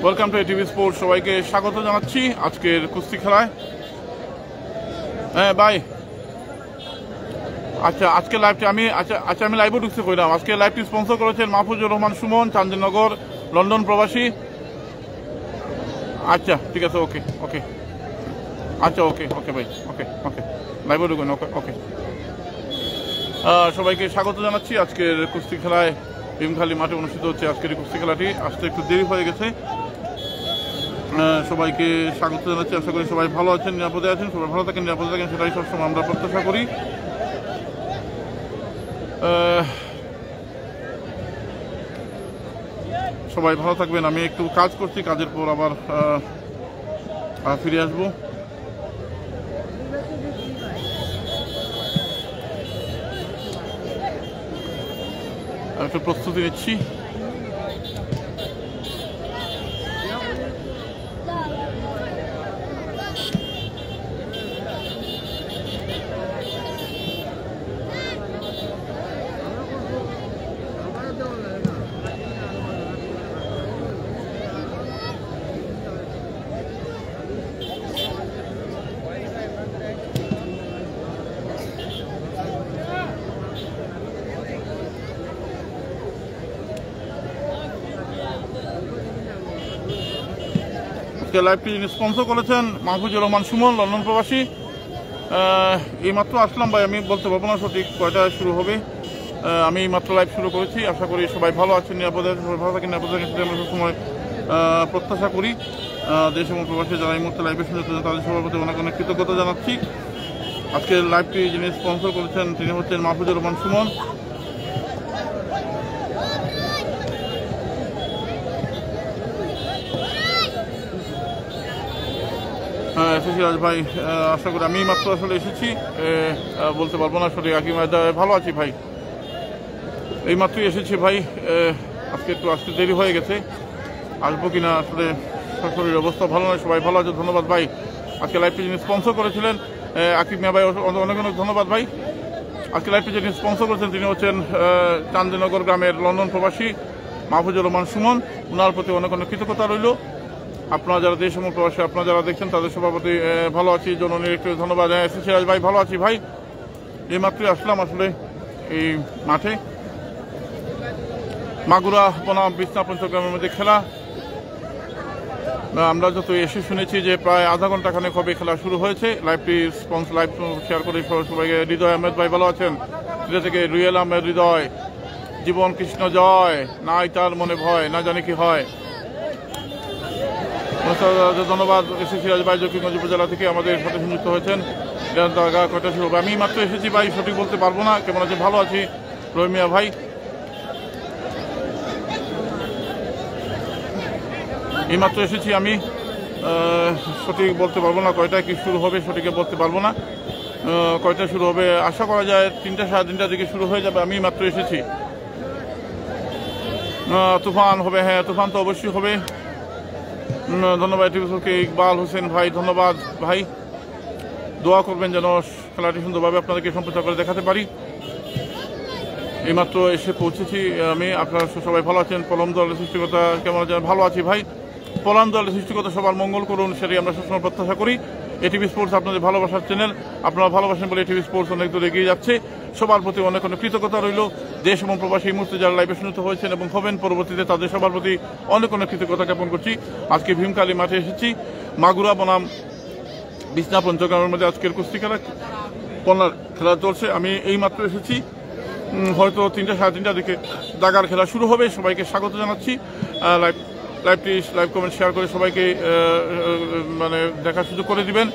Welcome to ATV sport. সবাইকে স্বাগত জানাচ্ছি আজকের কুস্তি খেলায়। হ্যাঁ ভাই, আচ্ছা আজকে লাইভটি আমি লাইভও ঢুকতে কইলাম। আজকে লাইভটি স্পন্সর করেছেন মাহফুজুর রহমান সুমন, চান্দিনগর, লন্ডন প্রবাসী। আচ্ছা ঠিক আছে, ওকে ওকে, আচ্ছা ওকে ওকে ভাই, ওকে ওকে, লাইভও ঢুকুন, ওকে ওকে। সবাইকে স্বাগত জানাচ্ছি আজকের কুস্তি খেলায়। ভীমখালি মাঠে অনুষ্ঠিত হচ্ছে আজকের এই কুস্তি খেলাটি। আসতে একটু দেরি হয়ে গেছে। সবাইকে স্বাগত জানাচ্ছি। আশা করি সবাই ভালো আছেন, নিরাপদে আছেন। সবাই ভালো থাকেন, নিরাপদে থাকেন, সেটাই সবসময় আমরা প্রত্যাশা করি। সবাই ভালো থাকবেন। আমি একটু কাজ করছি, কাজের পর আবার ফিরে আসবো। একটু প্রস্তুতি নিচ্ছি। লাইভটি স্পন্সর করেছেন মাহফুজুর রহমান সুমন, লন্ডন প্রবাসী। এইমাত্র আসলাম ভাই, আমি বলতে পারবো না সঠিক কয়টায় শুরু হবে। আমি মাত্র লাইভ শুরু করেছি। আশা করি সবাই ভালো আছেন, নিরাপদে আছেন, সবাই ভালো থাকেন, নিরাপদে থাকেন, সেটা আমরা সবসময় প্রত্যাশা করি। দেশ এবং প্রবাসী যারা এই মুহূর্তে লাইভে শুনতে তাদের সবার প্রতি অনেক অনেক কৃতজ্ঞতা জানাচ্ছি। আজকের লাইভটি যিনি স্পন্সর করেছেন তিনি হচ্ছেন মাহফুজুর রহমান সুমন। এসেছি রাজ ভাই, আশা করি আমি মাত্র আসলে এসেছি, বলতে পারবো না সঠিক। ভালো আছি ভাই, এই মাত্রই এসেছি ভাই। আজকে একটু আসতে দেরি হয়ে গেছে, আসবো কিনা আসলে শরীরের অবস্থা ভালো নয়। সবাই ভালো আছে, ধন্যবাদ ভাই। আজকে লাইভটি যিনি স্পন্সর করেছিলেন আকিব মিয়া ভাই, অনেক অনেক ধন্যবাদ ভাই। আজকে লাইভটি যিনি স্পন্সর করেছেন তিনি হচ্ছেন চান্দিনগর গ্রামের লন্ডন প্রবাসী মাহফুজুর রহমান সুমন। ওনার প্রতি অনেক অনেক কৃতজ্ঞতা রইল। আপনারা যারা দেশ এবং প্রবাসী আপনারা যারা দেখছেন তাদের সবার প্রতি ভালো আছি, জননীর একটু ধন্যবাদ। এসেছি রাজ ভাই, ভালো আছি ভাই। এই মাত্রই আসলাম আসলে এই মাঠে। মাগুরা বনাম বিছনা পঞ্চগ্রামের মধ্যে খেলা। আমরা যত এসে শুনেছি যে প্রায় আধা ঘন্টা খানেক হবে খেলা শুরু হয়েছে। লাইভটি লাইভ শেয়ার করে সবাইকে। হৃদয় আহমেদ ভাই ভালো আছেন, হৃদয় থেকে রুয়েল আহমেদ হৃদয়। জীবন কৃষ্ণ জয়, নাই তার মনে ভয়, না জানি কি হয়। ধন্যবাদ। এসেছি রাজ ভাই জকিগঞ্জ উপজেলা থেকে আমাদের সাথে সংযুক্ত হয়েছেন। কয়টা শুরু হবে? আমি মাত্র এসেছি ভাই, সঠিক বলতে পারবো না। কেমন আছে? ভালো আছি রহিমিয়া ভাই। এই মাত্র এসেছি আমি, সঠিক বলতে পারবো না কয়টায় কি শুরু হবে, সঠিক বলতে পারবো না কয়টা শুরু হবে। আশা করা যায় 3টা সাড়ে 3টার দিকে শুরু হয়ে যাবে। আমি মাত্র এসেছি। তুফান হবে? হ্যাঁ, তুফান তো অবশ্যই হবে। ধন্যবাদ টিভিকে ইকবাল হোসেন ভাই, ধন্যবাদ ভাই। দোয়া করবেন যেন খেলাটি সুন্দরভাবে আপনাদেরকে সম্প্রচার করে দেখাতে পারি। এইমাত্র এসে পৌঁছেছি আমি। আপনারা সবাই ভালো আছেন। পলম দলের সৃষ্টিকতা কেমন আছেন? ভালো আছি ভাই। পলান দলের সৃষ্টিকতা সবার মঙ্গল করুন, সেটাই আমরা সবসময় প্রত্যাশা করি। এটিভি স্পোর্টস আপনাদের ভালোবাসার চ্যানেল। আপনারা ভালোবাসেন বলে এটিভি স্পোর্টস অনেক দূর এগিয়ে যাচ্ছে। সবার প্রতি অনেক অনেক কৃতজ্ঞতা রইল। দেশ এবং প্রবাসী এই মুহূর্তে যারা লাইভে শুনতে হয়েছেন এবং হবেন পরবর্তীতে, তাদের সবার প্রতি অনেক অনেক কৃতজ্ঞতা জ্ঞাপন করছি। আজকে ভীমখালি মাঠে এসেছি। মাগুরা বনাম বিছনা পঞ্চগ্রামের মধ্যে আজকের কুস্তি খেলা চলছে। আমি এই মাত্র এসেছি, হয়তো 3টা সাড়ে 3টার দিকে দাগার খেলা শুরু হবে। সবাইকে স্বাগত জানাচ্ছি। লাইভটি লাইভ কমেন্ট শেয়ার করে সবাইকে মানে দেখার সুযোগ করে দিবেন।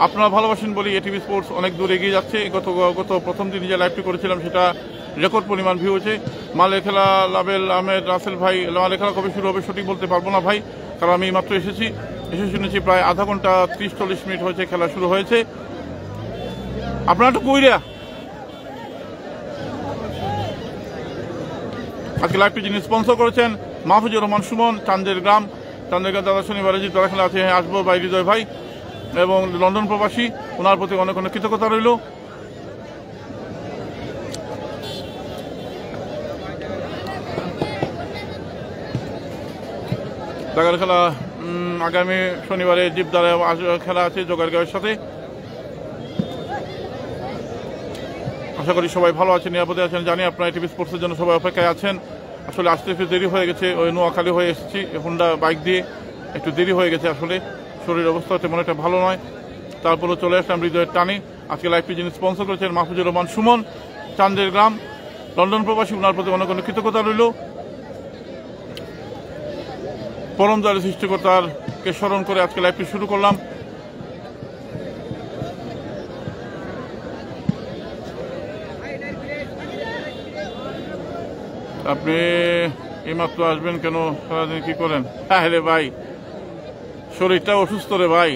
আপনারা ভালোবাসেন বলি এটিভি স্পোর্টস অনেক দূর এগিয়ে যাচ্ছে। গত প্রথম দিন যে লাইভটি করেছিলাম সেটা রেকর্ড পরিমাণ ভিউ হয়েছে। মালের খেলা লাবেল আহমেদ রাসেল ভাই, মালের খেলা কবে শুরু হবে সঠিক বলতে পারবো না ভাই, কারণ আমি মাত্র এসে শুনেছি প্রায় আধা ঘন্টা 30-40 মিনিট হয়েছে খেলা শুরু হয়েছে। আপনারা একটু কইরা আজকে লাইভটি যিনি স্পন্সর করেছেন মাহফুজুর রহমান সুমন, চান্দের গ্রাম দাদা শনিবারে যে তারা খেলা আছে, হ্যাঁ আসবো ভাই হৃদয় ভাই, এবং লন্ডন প্রবাসী। ওনার প্রতি অনেক অনেক কৃতজ্ঞতা রইল। ঢাকার খেলা আগামী শনিবারে জীবদারে খেলা আছে জোগাড়গাঁওয়ের সাথে। আশা করি সবাই ভালো আছেন, নিরাপদে আছেন। জানি আপনারা টিভি স্পোর্টসের জন্য সবাই অপেক্ষায় আছেন। আসলে আসতে একটু দেরি হয়ে গেছে, ওই নোয়াখালী হয়ে এসেছি হোন্ডা বাইক দিয়ে, একটু দেরি হয়ে গেছে। আসলে শরীর অবস্থা তেমন একটা ভালো নয়, তারপরে চলে আসলাম হৃদয়ের টানে। আজকে লাইভটি যিনি স্পন্সর করেছেন মাহফুজুর রহমান সুমন, চান্দের গ্রাম, লন্ডন প্রবাসী, ওনার প্রতি অনেক অনেক কৃতজ্ঞতা রইল। পরম দয়ালু সৃষ্টিকর্তারকে স্মরণ করে আজকে লাইভটি শুরু করলাম। আপনি এইমাত্র আসবেন কেন? সারাদিন কি করেন? হ্যাঁ রে ভাই, শরীরটা অসুস্থ রে ভাই।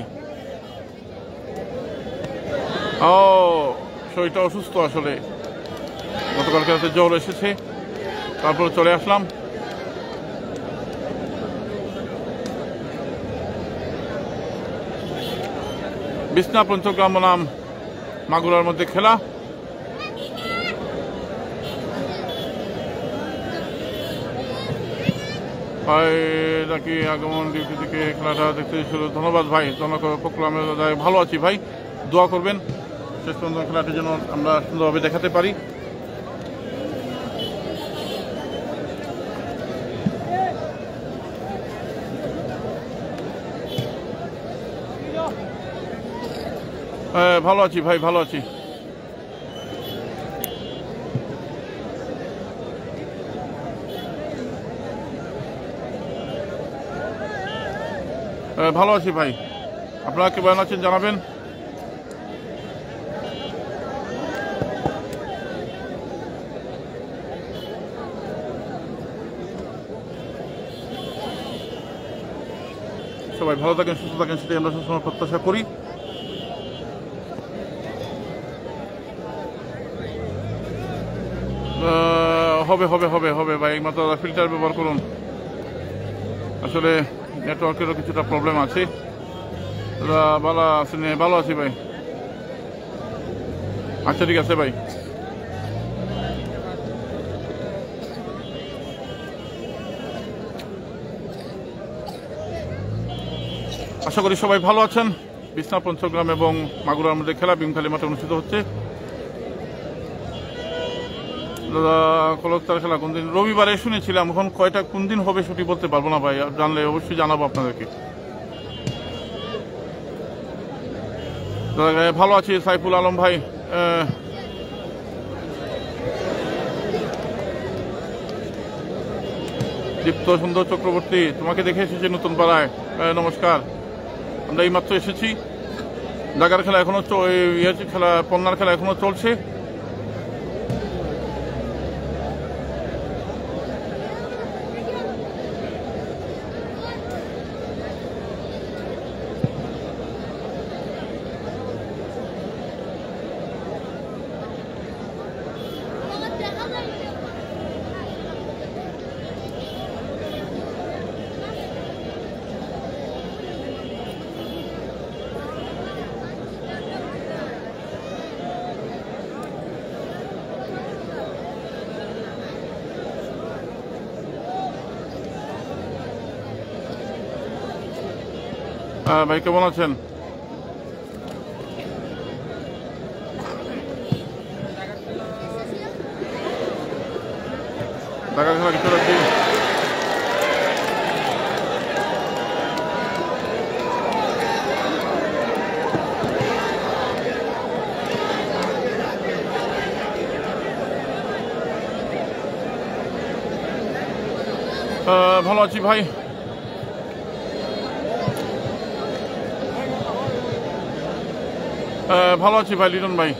ও শরীরটা অসুস্থ, আসলে গতকালকে রাতে জ্বর এসেছে, তারপরে চলে আসলাম। বিছনা পঞ্চগ্রাম বনাম মাগুরার মধ্যে খেলা। ভাই নাকি আগমন ডিউটি থেকে খেলাটা দেখতে ছিল। ধন্যবাদ ভাই, ভালো আছি ভাই, দোয়া করবেন শেষ পর্যন্ত খেলাটি যেন আমরা সুন্দরভাবে দেখাতে পারি। ভালো আছি ভাই, ভালো আছি। ভালো আছি ভাই, আপনারা কেমন আছেন জানাবেন। সবাই ভালো থাকেন, সুস্থ থাকেন, সেটাই আমরা সবসময় প্রত্যাশা করি। হবে হবে হবে হবে ভাই, একমাত্র ফিল্টার ব্যবহার করুন। আসলে নেটওয়ার্কেরও কিছুটা প্রবলেম আছে। ভালো আছেন? ভালো আছি ভাই। আচ্ছা ঠিক আছে ভাই। আশা করি সবাই ভালো আছেন। বিছনা পঞ্চগ্রাম এবং মাগুরার মধ্যে খেলা ভীমখালী মাঠে অনুষ্ঠিত হচ্ছে। দাদা কলকাতার খেলা কোন দিন? রবিবারে শুনেছিলাম, এখন কয়টা কোন দিন হবে সেটি বলতে পারবো না ভাই, জানলে অবশ্যই জানাবো আপনাদেরকে। দাদা ভালো আছি। সাইফুল আলম ভাই, দীপ্ত সুন্দর চক্রবর্তী, তোমাকে দেখে এসেছি নতুন পাড়ায়, নমস্কার। আমরা এইমাত্র এসেছি। ঢাকার খেলা এখনো খেলা, পন্নার খেলা এখনো চলছে। ভাই কেমন আছেন? ঢাকা খেলা কিছু রাখছি। ভালো আছি ভাই। ভালো আছি ভাই, লিটন ভাই।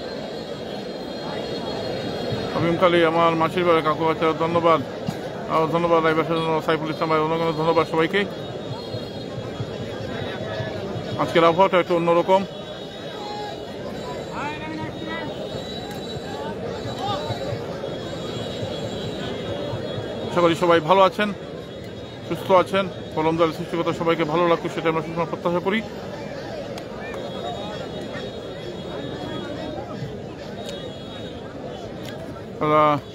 ভীমখালী আমার মাসির বাড়ি, কাকু আছে, ধন্যবাদ। ধন্যবাদ লাইবাসের জন্য সাইফুল ইসলাম ভাই, অনেক অনেক ধন্যবাদ সবাইকে। আজকের আবহাওয়াটা একটু অন্যরকম। আশা করি সবাই ভালো আছেন, সুস্থ আছেন। কলম দল সৃষ্টিকতা সবাইকে ভালো লাগবে, সেটা আমরা সবসময় প্রত্যাশা করি।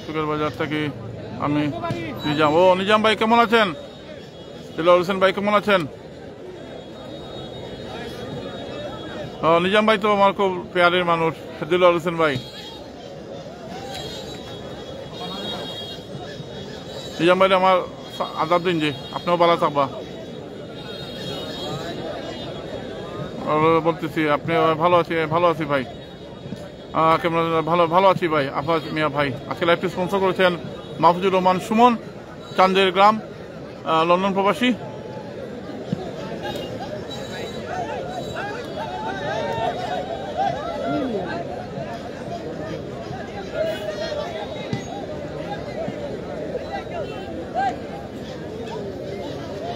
সুগার বাজার থেকে আমি নিজাম। নিজাম ভাই কেমন আছেন? দিলওয়ার হোসেন ভাই কেমন আছেন? নিজাম ভাই তো আমার খুব পেয়ারের মানুষ। দিলওয়ার হোসেন ভাই, নিজাম ভাই আমার আদাব দিন যে আপনিও ভালো থাকবা বলতেছি। আপনি ভালো আছি ভাই। কেমন ভালো আছি ভাই। আফাজ মিয়া ভাই আজকে লাইভটি স্পন্সর করেছেন মাহফুজুর রহমান সুমন, চান্দের গ্রাম, লন্ডন প্রবাসী।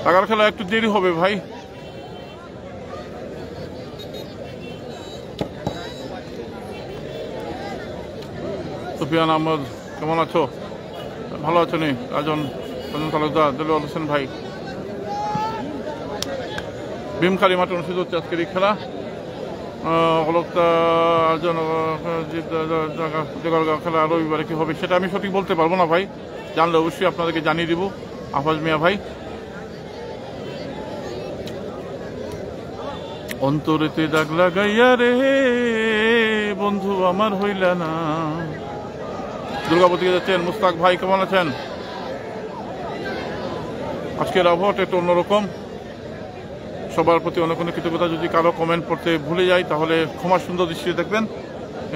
টাকার খেলা একটু দেরি হবে ভাই। সুফিয়ান আহমদ কেমন আছো? ভালো আছো নি? রাজন তালুকদার, দিলওয়ার হোসেন ভাই। ভীমখালী মাঠে অনুষ্ঠিত হচ্ছে আজকের এই খেলা। খেলা রবিবারে কি হবে সেটা আমি সঠিক বলতে পারবো না ভাই। জানলে অবশ্যই আপনাদেরকে জানিয়ে দিব। আফাজ মিয়া ভাই, অন্তরেতে দাগ লাগাইয়া রে বন্ধু আমার হইলা না। দুর্গাপতি যাচ্ছেন মুস্তাক ভাই কেমন আছেন? আজকের আবহাওয়াটা একটু অন্যরকম। সবার প্রতি অনেক অনেক কৃতজ্ঞতা। যদি কারো কমেন্ট পড়তে ভুলে যাই তাহলে ক্ষমা সুন্দর দৃষ্টিতে দেখবেন।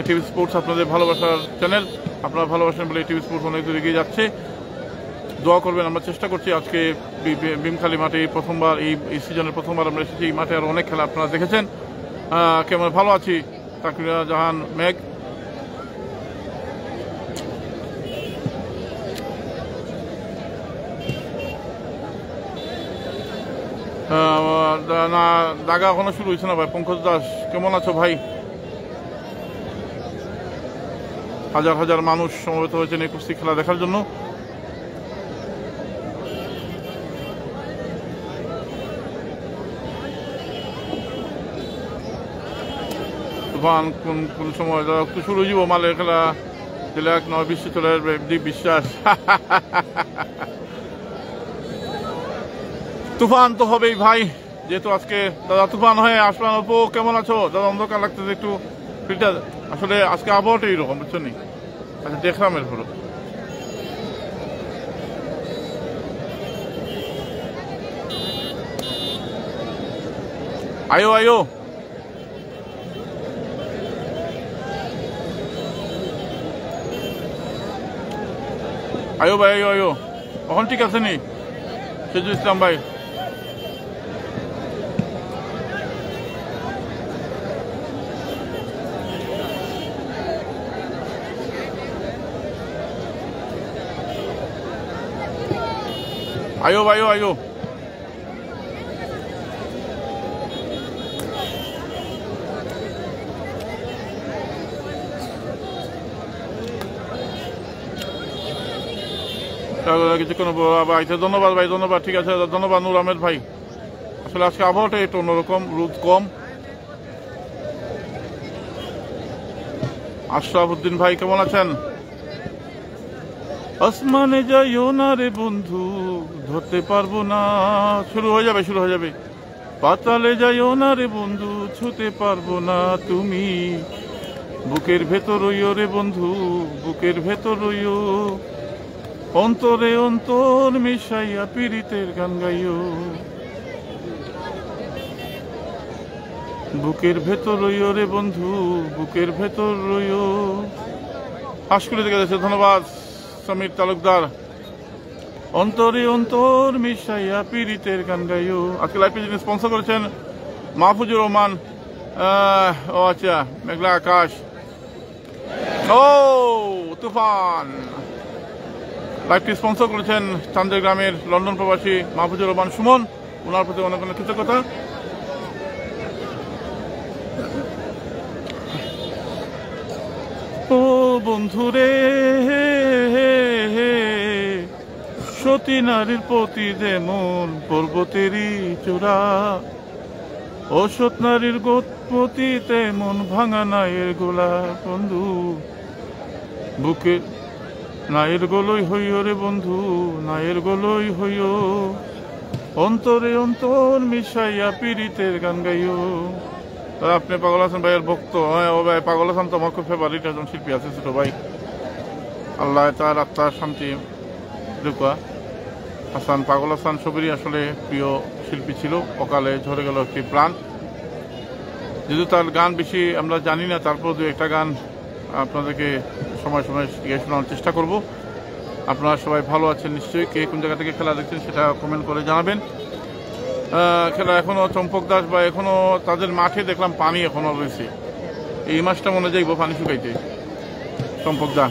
টিভি স্পোর্টস আপনাদের ভালোবাসার চ্যানেল, আপনারা ভালোবাসেন বলে টিভি স্পোর্টস অনেক দূর এগিয়ে যাচ্ছে। দোয়া করবেন। আমরা চেষ্টা করছি আজকে ভীমখালী মাঠে প্রথমবার এই সিজনের প্রথমবার আমরা এসেছি। এই মাঠে আরও অনেক খেলা আপনারা দেখেছেন। কেমন ভালো আছি। তাকরিরা জাহান মেঘ, না দাগা এখনো শুরু হয়েছে না ভাই। পঙ্কজ দাস কেমন আছো ভাই? হাজার হাজার মানুষ সমবেত হয়েছেন এই কুস্তি খেলা দেখার জন্য। তুফান কোন সময় একটু শুরু হয়ে যাব মালের খেলা দিলে 1 9 20 চলে আসবে দীপ বিশ্বাস। তুফান তো হবেই ভাই, যেহেতু আজকে দাদা তুফান হয়ে আসলাম। অল্প কেমন আছো দাদা? অন্ধকার লাগতেছে একটু ফিল্টার। আসলে আজকে আবহাওয়াটা এইরকম বুঝছো নি। আচ্ছা দেখলাম এরপর আয়ো আয়ো আয়ো ভাই আয়ো আয়ো। এখন ঠিক আছে নি সিজু ইসলাম ভাই? আয়ো ভাই আয়ো। কিছুক্ষণ ভাই ধন্যবাদ ভাই, ধন্যবাদ। ঠিক আছে ধন্যবাদ নূর আহমেদ ভাই। আসলে আজকে আবহাওয়াটা একটু অন্যরকম, রোদ কম। আশরাফ উদ্দিন ভাই কেমন আছেন? আসমানে যাইও না রে বন্ধু ধরতে পারবো না। শুরু হয়ে যাবে। পাতালে যাইও না রে বন্ধু ছুতে পারবো না তুমি। বুকের ভেতর রইও রে বন্ধু, বুকের ভেতর রইও। অন্তরে অন্তর মিশাইয়া পীড়িতের গান গাইও। বুকের ভেতর রইও রে বন্ধু, বুকের ভেতর রইও। হাসকুলি থেকে যাচ্ছে ধন্যবাদ সমীর তালুকদার। অন্তরে অন্তর মিশাইয়া পীড়িতের গান গাইও। আজকে লাইভটি যিনি স্পন্সর করেছেন মাহফুজুর রহমান। ও আচ্ছা, মেঘলা আকাশ। ও তুফান। লাইভটি স্পন্সর করেছেন চান্দের গ্রামের লন্ডন প্রবাসী মাহফুজুর রহমান সুমন। ওনার প্রতি অনেক অনেক কৃতজ্ঞতা। ও বন্ধুরে সতী নারীর প্রতি যেমন পর্বতেরই চূড়া, অসৎ নারীর গোৎপতি তেমন ভাঙা নায়ের গোলা। বন্ধু বুকে নায়ের গোলই হইও রে বন্ধু, নায়ের গোলই হইও। অন্তরে অন্তর মিশাইয়া পীড়িতের গান গাইও। আপনি পাগল হাসান ভাইয়ের ভক্ত? হ্যাঁ ও ভাই, পাগল হাসান তো আমার খুব ফেভারিট একজন শিল্পী আছে, ছোট ভাই। আল্লাহ তার আত্মার শান্তি দুকা। হাসান, পাগল হাসান সবেরই আসলে প্রিয় শিল্পী ছিল, অকালে ঝরে গেল একটি প্রাণ। যেহেতু তার গান বেশি আমরা জানি না, তারপর দু একটা গান আপনাদেরকে সময় সময় শোনানোর চেষ্টা করব। আপনারা সবাই ভালো আছেন নিশ্চয়ই। কে কোন জায়গা থেকে খেলা দেখছেন সেটা কমেন্ট করে জানাবেন। খেলা এখনো চম্পক দাস বা এখনো তাদের মাঠে দেখলাম পানি এখনো রয়েছে। এই মাসটা মনে যাইব পানি শুকাইতে। চম্পক দা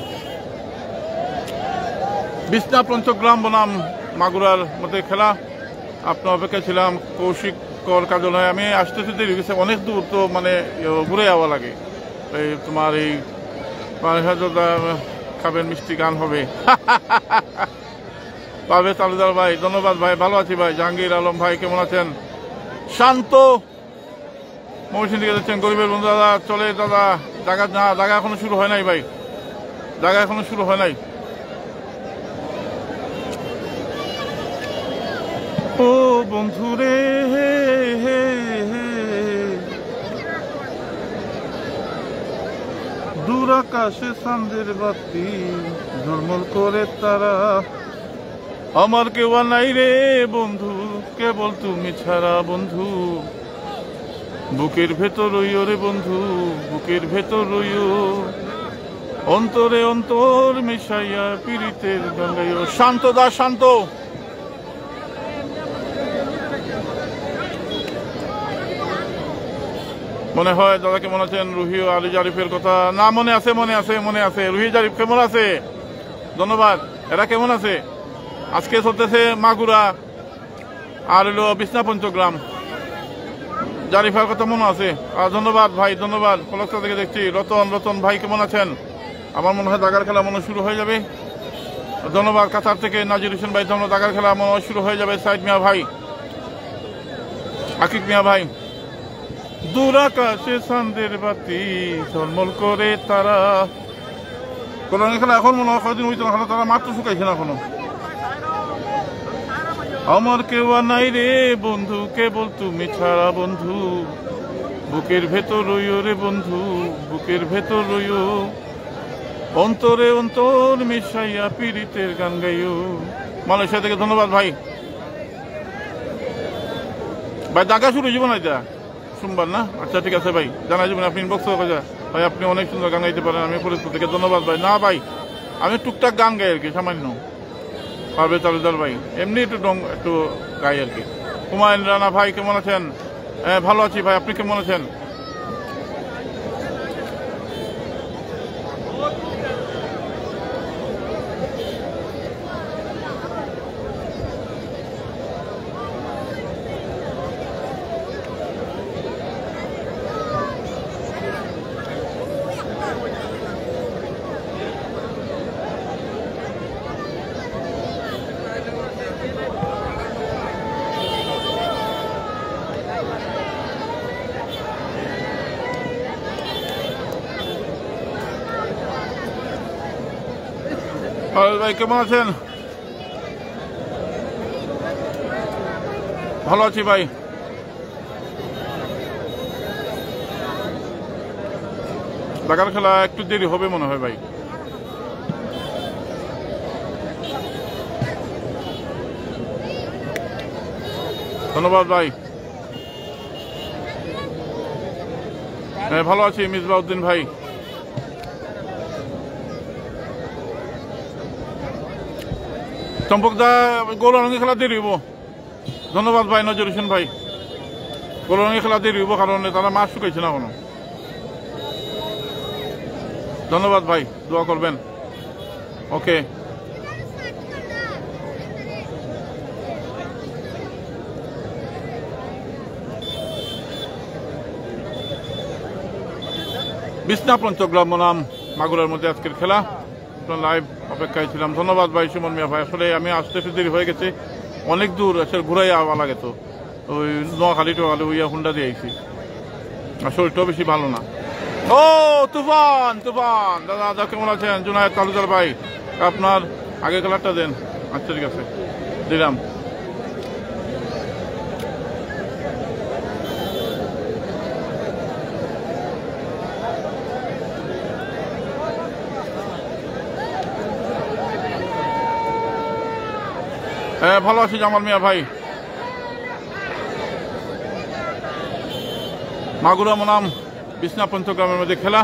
বিছনা পঞ্চগ্রাম বনাম মাগুরার মধ্যে খেলা। আপনার অপেক্ষা ছিলাম কৌশিক কর কাজল। আমি আসতে দেরি গেছে অনেক দূর, তো মানে ঘুরে যাওয়া লাগে। এই তোমার এই খাবেন মিষ্টি গান হবে পাবে তালুদার ভাই, ধন্যবাদ ভাই, ভালো আছি ভাই। জাহাঙ্গীর আলম ভাই কেমন আছেন? শান্ত মৌসুম দিকে যাচ্ছেন গরিবের বন্ধু দাদা। চলে দাদা, জায়গা এখনো শুরু হয় নাই ভাই, জায়গা এখনো শুরু হয় নাই। ও বন্ধুরে দূর আকাশে চাঁদের বাতি ঝলমল করে তারা, আমার কেউ নাই রে বন্ধু কেবল তুমি ছাড়া বন্ধু, বুকের ভেতর রইও রে বন্ধু, বুকের ভেতর রইও, অন্তরে অন্তর মিশাইয়া পীড়িতের গান গাইও। শান্ত দা, শান্ত। মনে হয় দাদা কেমন আছেন? রুহি ও আলী জারিফের কথা না মনে আছে? মনে আছে, মনে আছে। রুহি জারিফ কেমন আছে? ধন্যবাদ। এরা কেমন আছে? আজকে চলতেছে মাগুরা আর হলো বিছনা পঞ্চগ্রাম। জারিফার কথা মনে আছে? ধন্যবাদ ভাই, ধন্যবাদ। কলকাতা থেকে দেখছি। রতন ভাই কেমন আছেন? আমার মনে হয় দাগার খেলা মনে শুরু হয়ে যাবে। ধন্যবাদ। কাতার থেকে নাজির হোসেন ভাই, ধন্যবাদ। দাগার খেলা মনে হয় শুরু হয়ে যাবে। সাইদ মিয়া ভাই, আকিব মিয়া ভাই। দূর আকাশে চাঁদের বাতি ঝলমল করে তারা, কলোনি খেলা এখন মনে হয় কয়দিন হইতে না, তারা মাত্র শুকাইছে না এখনো। আমার কেউ নাই রে বন্ধু কেবল তুমি ছাড়া বন্ধু, বুকের ভেতর রইও রে বন্ধু, বুকের ভেতর রইও, অন্তরে অন্তর মিশাইয়া পীড়িতের গান গাইও। মালয়েশিয়া থেকে ধন্যবাদ ভাই। ভাই দাগা শুরু হয়ে যাবো না এটা সোমবার না? আচ্ছা ঠিক আছে ভাই, জানাই যাবেন। আপনি ইনবক্স ভাই, আপনি অনেক সুন্দর গান গাইতে পারেন। আমি ফরিদপুর থেকে, ধন্যবাদ ভাই। না ভাই, আমি টুকটাক গান গাই আর কি, সামান্য। পারবে তালুদার ভাই এমনি একটু গাই আর কি। হুমায়ুন রানা ভাই কেমন আছেন? হ্যাঁ ভালো আছি ভাই, আপনি কেমন আছেন? ভাই কেমন আছেন? ভালো আছি ভাই। ঢাকার খেলা একটু দেরি হবে মনে হয় ভাই। ধন্যবাদ ভাই। হ্যাঁ ভালো আছি মিসবাউদ্দিন ভাই। চম্পকদা গোলরঙ্গি খেলা দেরি হইব। ধন্যবাদ ভাই নজর হোসেন ভাই। গোলরঙ্গি খেলা দেরি হইব কারণ তারা মাছ শুকাইছে না কোনো। ধন্যবাদ ভাই, দোয়া করবেন। ওকে বিছনা পঞ্চগ্রাম বনাম মাগুরার মধ্যে আজকের খেলা। লাইভ অপেক্ষায় ছিলাম। ধন্যবাদ ভাই সুমন মিয়া ভাই। আসলে আমি আসতে একটু দেরি হয়ে গেছে, অনেক দূর আসলে ঘুরাই আওয়া লাগে, তো ওই নোয়াখালী টোয়াখালী ওইয়া হুন্ডা দিয়ে আইছি। আর শরীরটাও বেশি ভালো না। ও তুফান দাদা কেমন আছেন? জুনায়েদ তালুকদার ভাই, আপনার আগে কালারটা দেন। আচ্ছা ঠিক আছে, দিলাম। হ্যাঁ ভালো আছি জামাল মিয়া ভাই। মাগুরা মনাম বিছনা পঞ্চগ্রামের মধ্যে খেলা।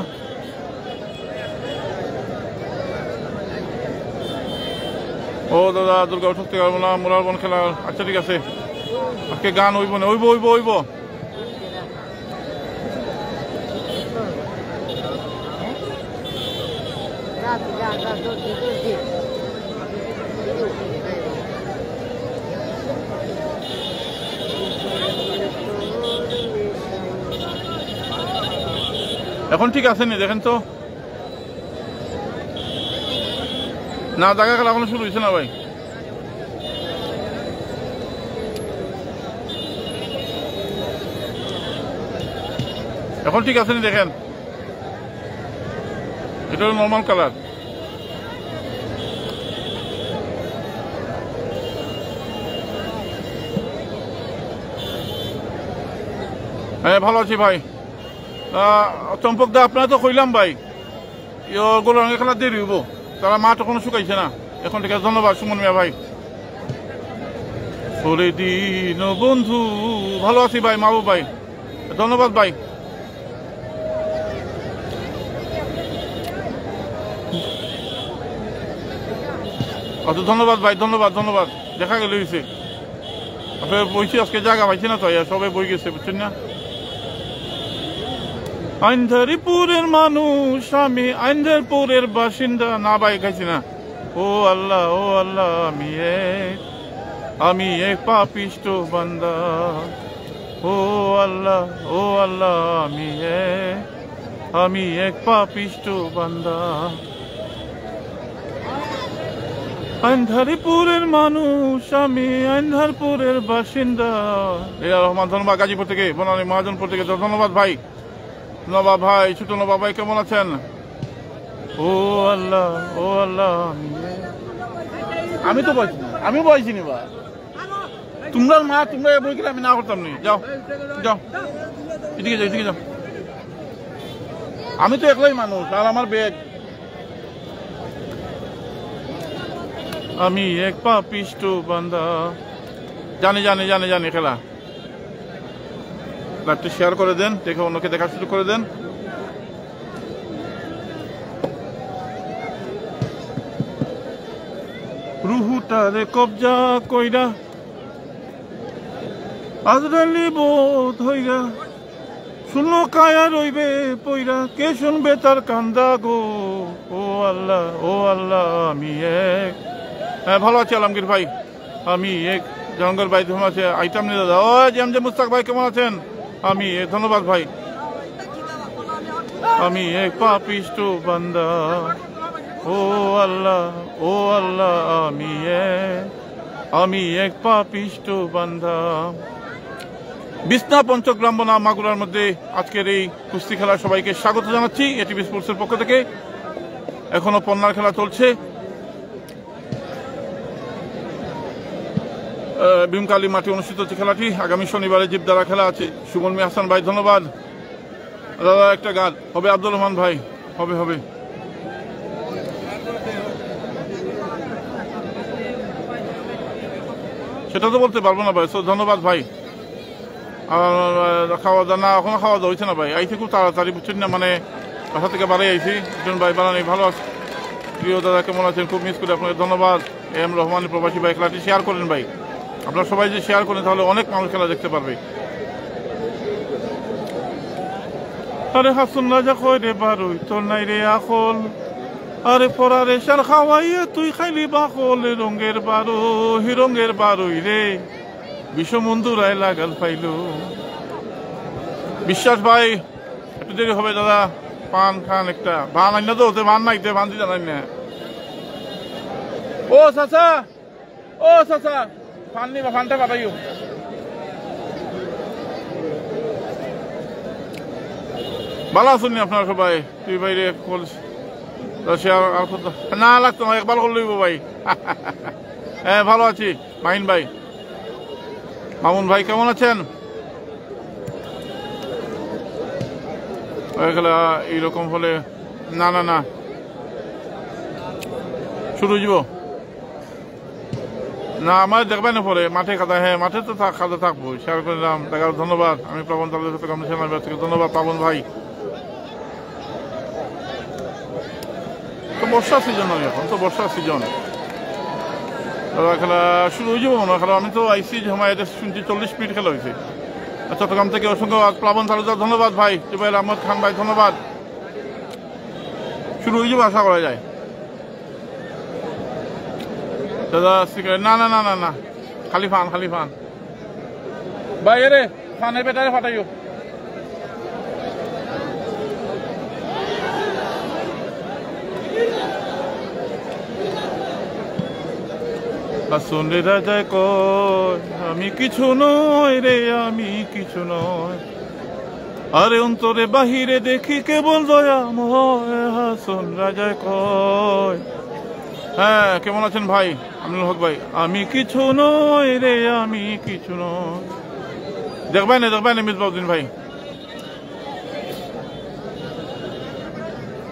ও দাদা দুর্গা সত্যি মুরারবন খেলা। আচ্ছা ঠিক আছে, আজকে গান হইব না? হইব হইব হইব। এখন ঠিক আছে নি দেখেন তো? না জায়গা খেলা এখনো শুরু হয়েছে না ভাই। এখন ঠিক আছে নি দেখেন? এটা হলো নর্মাল কালার। হ্যাঁ ভালো আছি ভাই। চম্পক দা আপনারা তো কইলাম ভাই গোল রঙের খেলা দেরি হইব, তারা মাঠ এখনো শুকাইছে না। এখন ঠিক আছে, ধন্যবাদ সুমন মিয়া ভাই। ওরে দিন বন্ধু, ভালো আছি ভাই মাহবুব ভাই, ধন্যবাদ ভাই। আচ্ছা ধন্যবাদ ভাই, ধন্যবাদ ধন্যবাদ। দেখা গেলে হয়েছে আপনার বইছি, আজকে জায়গা পাইছি না তো, সবাই বই গেছে বুঝছেন না। আইনধারীপুরের মানুষ আমি, আইনধারপুরের বাসিন্দা। না ভাই খাইছি না। ও আল্লাহ ও আল্লাহ, আমি এক পাপিষ্ট বান্দা। ও আল্লাহ ও আল্লাহ, আমি এক পাপিষ্ট বান্দা। আইনধারীপুরের মানুষ আমি, আইনধারপুরের বাসিন্দা। রহমান ধন্যবাদ গাজীপুর থেকে, বনানী মহাজনপুর থেকে ধন্যবাদ ভাই। নবাব ভাই, ছোট নবাব ভাই কেমন আছেন? ও আল্লাহ ও আল্লাহ, আমি তো বলছি, আমি বলছি নি বা তোমরা মা, তোমরা বই গেলে আমি না করতাম নি। যাও যাও, এদিকে যাও এদিকে যাও। আমি তো একলাই মানুষ আর আমার ব্যাগ। আমি এক পাপিষ্ট বান্দা। জানি জানি জানি জানি খেলা। লাইভটি শেয়ার করে দেন, দেখে অন্যকে দেখা শুরু করে দেন। রুহুটারে কবজা কইরা আজরালি বোধ হইরা, শুনো কায়া রইবে পইরা, কে শুনবে তার কান্দা গো। ও আল্লাহ ও আল্লাহ, আমি এক। হ্যাঁ ভালো আছি আলমগীর ভাই, আমি এক। জঙ্গল ভাই কেমন আছে? আইটাম নিয়ে দাদা। ও জেমজে মুস্তাক ভাই কেমন আছেন? আমি ধন্যবাদ ভাই। আমি এক পাপিষ্ট বান্দা। ও আল্লাহ ও আল্লাহ, আমি এক পাপিষ্ট বান্দা। বিছনা পঞ্চগ্রাম বনাম মাগুরার মধ্যে আজকের এই কুস্তি খেলা সবাইকে স্বাগত জানাচ্ছি এটিভি স্পোর্টসের পক্ষ থেকে। এখনো পন্নার খেলা চলছে। ভীমকালী মাঠে অনুষ্ঠিত হচ্ছে খেলাটি। আগামী শনিবারে জীবদারা খেলা আছে। সুমন মিয়া হাসান ভাই ধন্যবাদ। দাদা একটা গান হবে, আব্দুর রহমান ভাই হবে হবে। সেটা তো বলতে পারবো না ভাই, ধন্যবাদ ভাই। খাওয়া দাওয়া না, এখনো খাওয়া দাওয়া হয়েছে না ভাই। আইসি খুব তাড়াতাড়ি বুঝছেন না, মানে বাসা থেকে বাড়ি আইসি। একজন ভাই বানানি ভালো আছে। প্রিয় দাদা কেমন আছেন? খুব মিস করি আপনাকে, ধন্যবাদ। এম রহমান প্রবাসী ভাই, খেলাটি শেয়ার করেন ভাই। আপনারা সবাই যে শেয়ার করেন তাহলে অনেক মানুষ খেলা দেখতে পারবে। আরে হাসুন রাজা কই রে বারুই, তোর নাই রে আকল। আরে পরারে সার খাওয়াইয়ে তুই খাইলি বাকল। রঙের বারো হিরঙ্গের বারুই রে, বিশ্ববন্ধুরাই লাগাল পাইল। বিশ্বাস ভাই একটু দেরি হবে দাদা। পান খান একটা, ভান আইন না তো, ভান নাইতে ভান দিতে নাই না। ও চাচা, ও চাচা, ফান নিবা, ফানটা পাঠাইও। ভালো আছেন আপনারা সবাই? তুই বাইরে না লাগতো না, একবার করে লইব ভাই। হ্যাঁ ভালো আছি মাহিন ভাই। মামুন ভাই কেমন আছেন? খেলা এইরকম হলে না না না শুরু যাব না আমার দেখবেন পরে মাঠে খাতা, হ্যাঁ মাঠে তো খাতা থাকবো, শেয়ার করলাম, দেখার ধন্যবাদ। আমি প্লাবন তালুকদার সাথে কমিশনার থেকে ধন্যবাদ প্লাবন ভাই। তো বর্ষা সিজন নয়, এখন তো বর্ষা সিজন, খেলা শুরু হয়ে যাবো না খেলা। আমি তো আইসি ঝামাইতে শুনছি 40 মিনিট খেলা হয়েছে। চট্টগ্রাম থেকে অসংখ্য প্লাবন তালুকদার ধন্যবাদ ভাই। জুবাইর আহমদ খান ভাই ধন্যবাদ। শুরু হয়ে যাবো আশা করা যায়। দাদা না না না না না, খালি ফান ভাই, রে ফানের বেটারে ফাটাইও। শুনলে রাজায় কয় আমি কিছু নয় রে, আমি কিছু নয়, আরে অন্তরে বাহিরে দেখি কেবল দয়াময়, হাসন রাজায় কয়। হ্যাঁ কেমন আছেন ভাই আমিনুল হক ভাই? আমি কিছু নয় রে, আমি কিছু নয়। দেখবেন মিসবাউদ্দিন ভাই।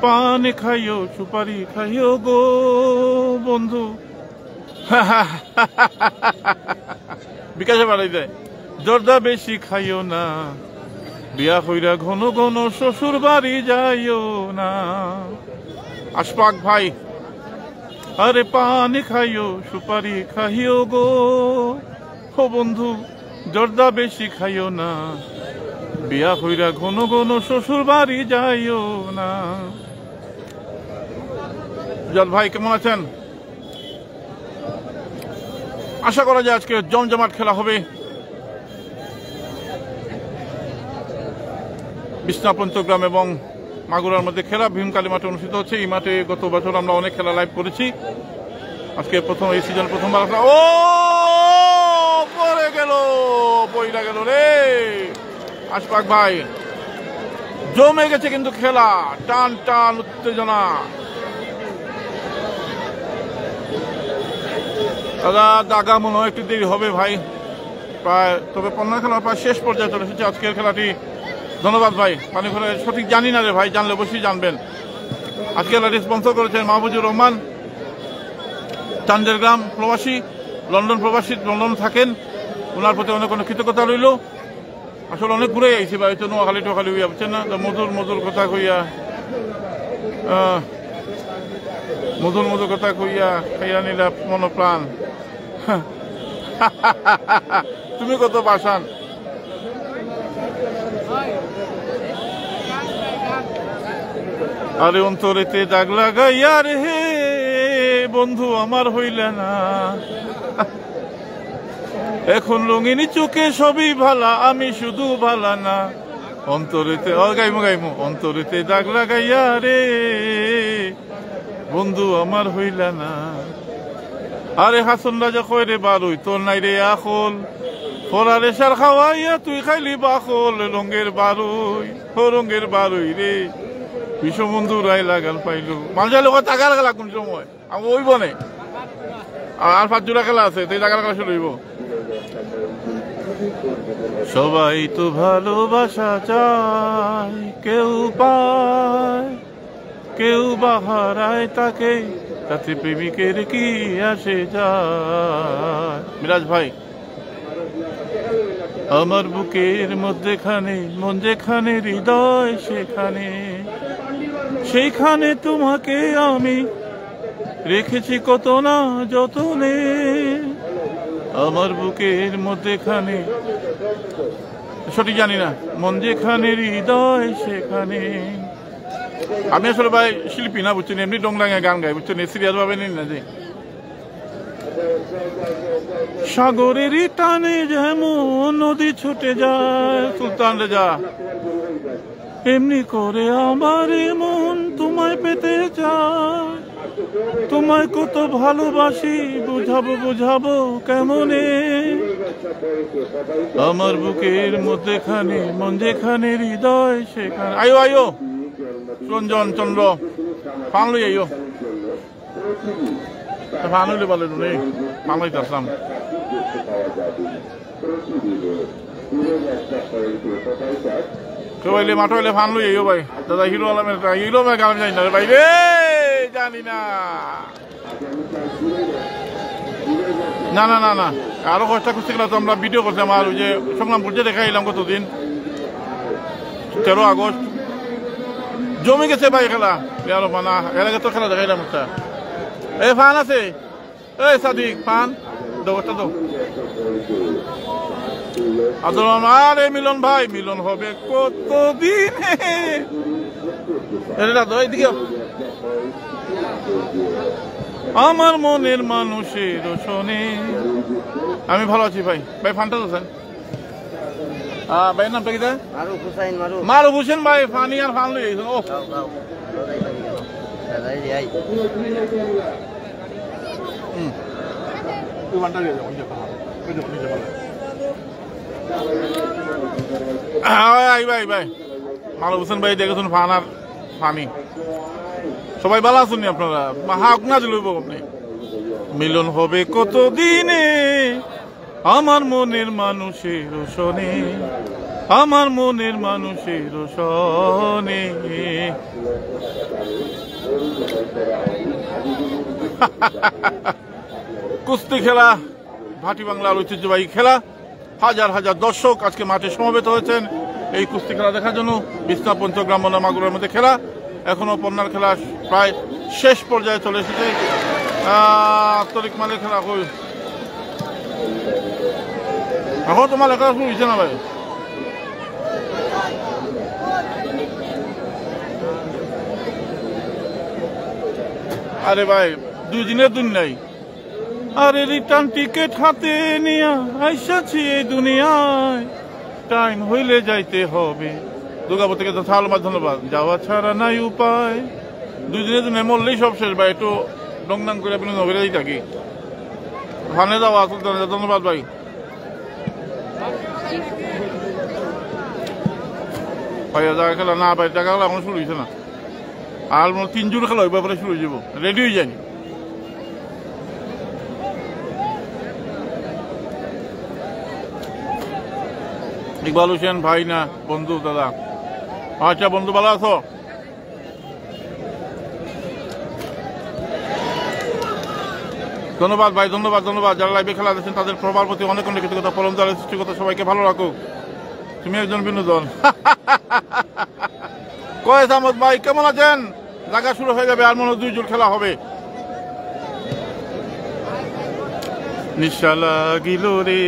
পান খাইও সুপারি খাইও গো বন্ধু, বিকাশে বাড়াই দেয়। জর্দা বেশি খাইও না, বিয়া হইরা ঘন ঘন শ্বশুর বাড়ি যাইও না। আশফাক ভাই, আরে পান খাইও সুপারি খাইও গো ও বন্ধু, জর্দা বেশি খাইও না, বিয়া হইরা ঘন ঘন শ্বশুর বাড়ি যাইও না। জল ভাই কেমন আছেন? আশা করা যায় আজকে জমজমাট খেলা হবে। বিছনা পঞ্চগ্রাম এবং মাগুরার মধ্যে খেলা ভীমকালী মাঠে অনুষ্ঠিত হচ্ছে। এই মাঠে গত বছর আমরা অনেক খেলা লাইভ করেছি। আজকে প্রথম, এই সিজন প্রথমবার। ও পড়ে গেল, পইরা গেল রে আশফাক ভাই। জমে গেছে কিন্তু খেলা, টান টান উত্তেজনা। দাদা দাগা মনে হয় একটু দেরি হবে ভাই, প্রায়। তবে পণ্য খেলা প্রায় শেষ পর্যায়ে চলে এসেছে আজকের খেলাটি। ধন্যবাদ ভাই। পানি ঘরে সঠিক জানি না রে ভাই, জানলে অবশ্যই জানবেন। আজকে খেলাটি স্পন্সর করেছেন মাহবুজুর রহমান, চান্দেরগ্রাম প্রবাসী, লন্ডন প্রবাসী, লন্ডন থাকেন। ওনার প্রতি অনেক অনেক কৃতজ্ঞতা রইল। আসলে অনেক ঘুরে আইছি ভাই, তো নোয়াখালী টোয়াখালী হইয়া বুঝছেন না, মধুর কথা কইয়া, মধুর কথা কইয়া খাইয়া নিলা মনপ্রাণ। তুমি কত পাশান। আরে অন্তরেতে দাগ লাগাইয়া রে বন্ধু আমার হইলে না, এখন রঙিনী চোখে সবই ভালা, আমি শুধু ভালা না। অন্তরেতে গাইমো অন্তরেতে দাগ লাগাইয়া রে বন্ধু আমার হইলা না। আরে হাসন রাজা কয় রে বারুই তোর নাই রে আখল, ফরারে সার খাওয়াইয়া তুই খাইলি বাখল। রঙের বারুই রে বিশ্ববন্ধু রায় লাগাল পাইলো। মানুষের লোক টাকা লাগা কোন সময় আমি ওই বনে আর 5 জোড়া খেলা আছে, তুই টাকা লাগা শুরু হইব। সবাই তো ভালোবাসা চায়, কেউ পায় কেউ বাহারায় তাকে, তাতে প্রেমিকের কি আসে যায়। মিরাজ ভাই, আমার বুকের মধ্যেখানে মন যেখানে, হৃদয় সেইখানে তোমাকে আমি রেখেছি কত না যতনে। আমার বুকের মধ্যেখানে, সঠিক জানি না, মন যেখানে হৃদয় সেখানে। আমি আসলে ভাই শিল্পী না বুঝছেন, এমনি ডংলাঙে গান গাই বুঝছেন, সিরিয়াস ভাবে নিন না। যে সাগরেরই টানে যেমন নদী ছুটে যায়, সুলতান রেজা, এমনি করে আমার মন তোমায় পেতে চায়। তোমায় কত ভালোবাসি বুঝাবো কেমনে। আমার বুকের মধ্যেখানে মন যেখানে হৃদয় সেখানে। আয়ো রঞ্জন চন্দ্র পান লই আইও, পান হইলে বলে নেই, পান লইতে আসলাম। কেউ আইলে মাঠে আইলে ফান লই আইও ভাই। দাদা হিরো আলমের গান জানি না রে ভাই রে, জানি না। না না না না, আরো কয়েকটা কুস্তি খেলা তো আমরা ভিডিও করছি, আমার ওই যে সংগ্রামপুর যে দেখাইলাম কতদিন, 13 আগস্ট জমে গেছে ভাই খেলা। আরো মানা এর আগে তো খেলা দেখাইলাম একটা। এই ফান আছে, এই সাদিক ফান দোটা দো আদরণ। আরে মিলন ভাই, মিলন হবে কতদিন, এটা তো এইদিকে আমার মনের মানুষের শোনে। আমি ভালো আছি ভাই। ভাই ফানটা দোছেন ভাইয়ের নামটা কি? মারুফ হোসেন ভাই। ফানি আর ফান লই ও ভাই ভাই মারুফ হোসেন ভাই দেখেছেন ফান আর ফানি। সবাই ভালো আছেন আপনারা? হাক না দিল আপনি। মিলন হবে কত দিনে আমার মনের মানুষের শোনে, আমার মনের মানুষের শোনে। কুস্তি খেলা ভাটি বাংলার ঐতিহ্যবাহী খেলা। হাজার হাজার দর্শক আজকে মাঠে সমবেত হয়েছেন এই কুস্তি খেলা দেখার জন্য। বিছনা পঞ্চগ্রাম মাগুরের মধ্যে খেলা, এখনো পন্নার খেলা প্রায় শেষ পর্যায়ে চলে এসেছে। তরিক মালের খেলা কই এখন তোমার লেখা শুরু হয়েছে না ভাই? আরে ভাই 2 দিনের দিন নাই। আরে রিটার্ন টিকিট হাতে নিয়া আইসাছি এই দুনিয়ায়, টাইম হইলে যাইতে হবে। দুর্গাপুর থেকে তো সাল ধন্যবাদ। যাওয়া ছাড়া নাই উপায়। 2 দিনের দিনে মরলেই সব শেষ ভাই। একটু ডংডাং করে আপনি নভেলেই থাকি। ফানে যাওয়া আসল ধন্যবাদ ভাই। ভাই জায়গা খেলা না ভাই, জায়গা খেলা এখন শুরু হয়েছে না। আর 3 জোর খেলা ওই ব্যাপারে শুরু হয়ে যাব, রেডি হয়ে যায়নি। ইকবাল হোসেন ভাই না বন্ধু দাদা? আচ্ছা বন্ধু ভালো আছো? ধন্যবাদ ভাই, ধন্যবাদ ধন্যবাদ। যারা লাইভে খেলা দিচ্ছেন তাদের প্রভার প্রতি অনেক অনেক কৃতজ্ঞতা। পরম দলের সৃষ্টিকতা সবাইকে ভালো রাখুক। তুমি একজন বিনোদন। কয়েস আহমদ ভাই কেমন আছেন? জায়গা শুরু হয়ে যাবে, আর মনে 2 জোর খেলা হবে। নিশা লাগিল রে,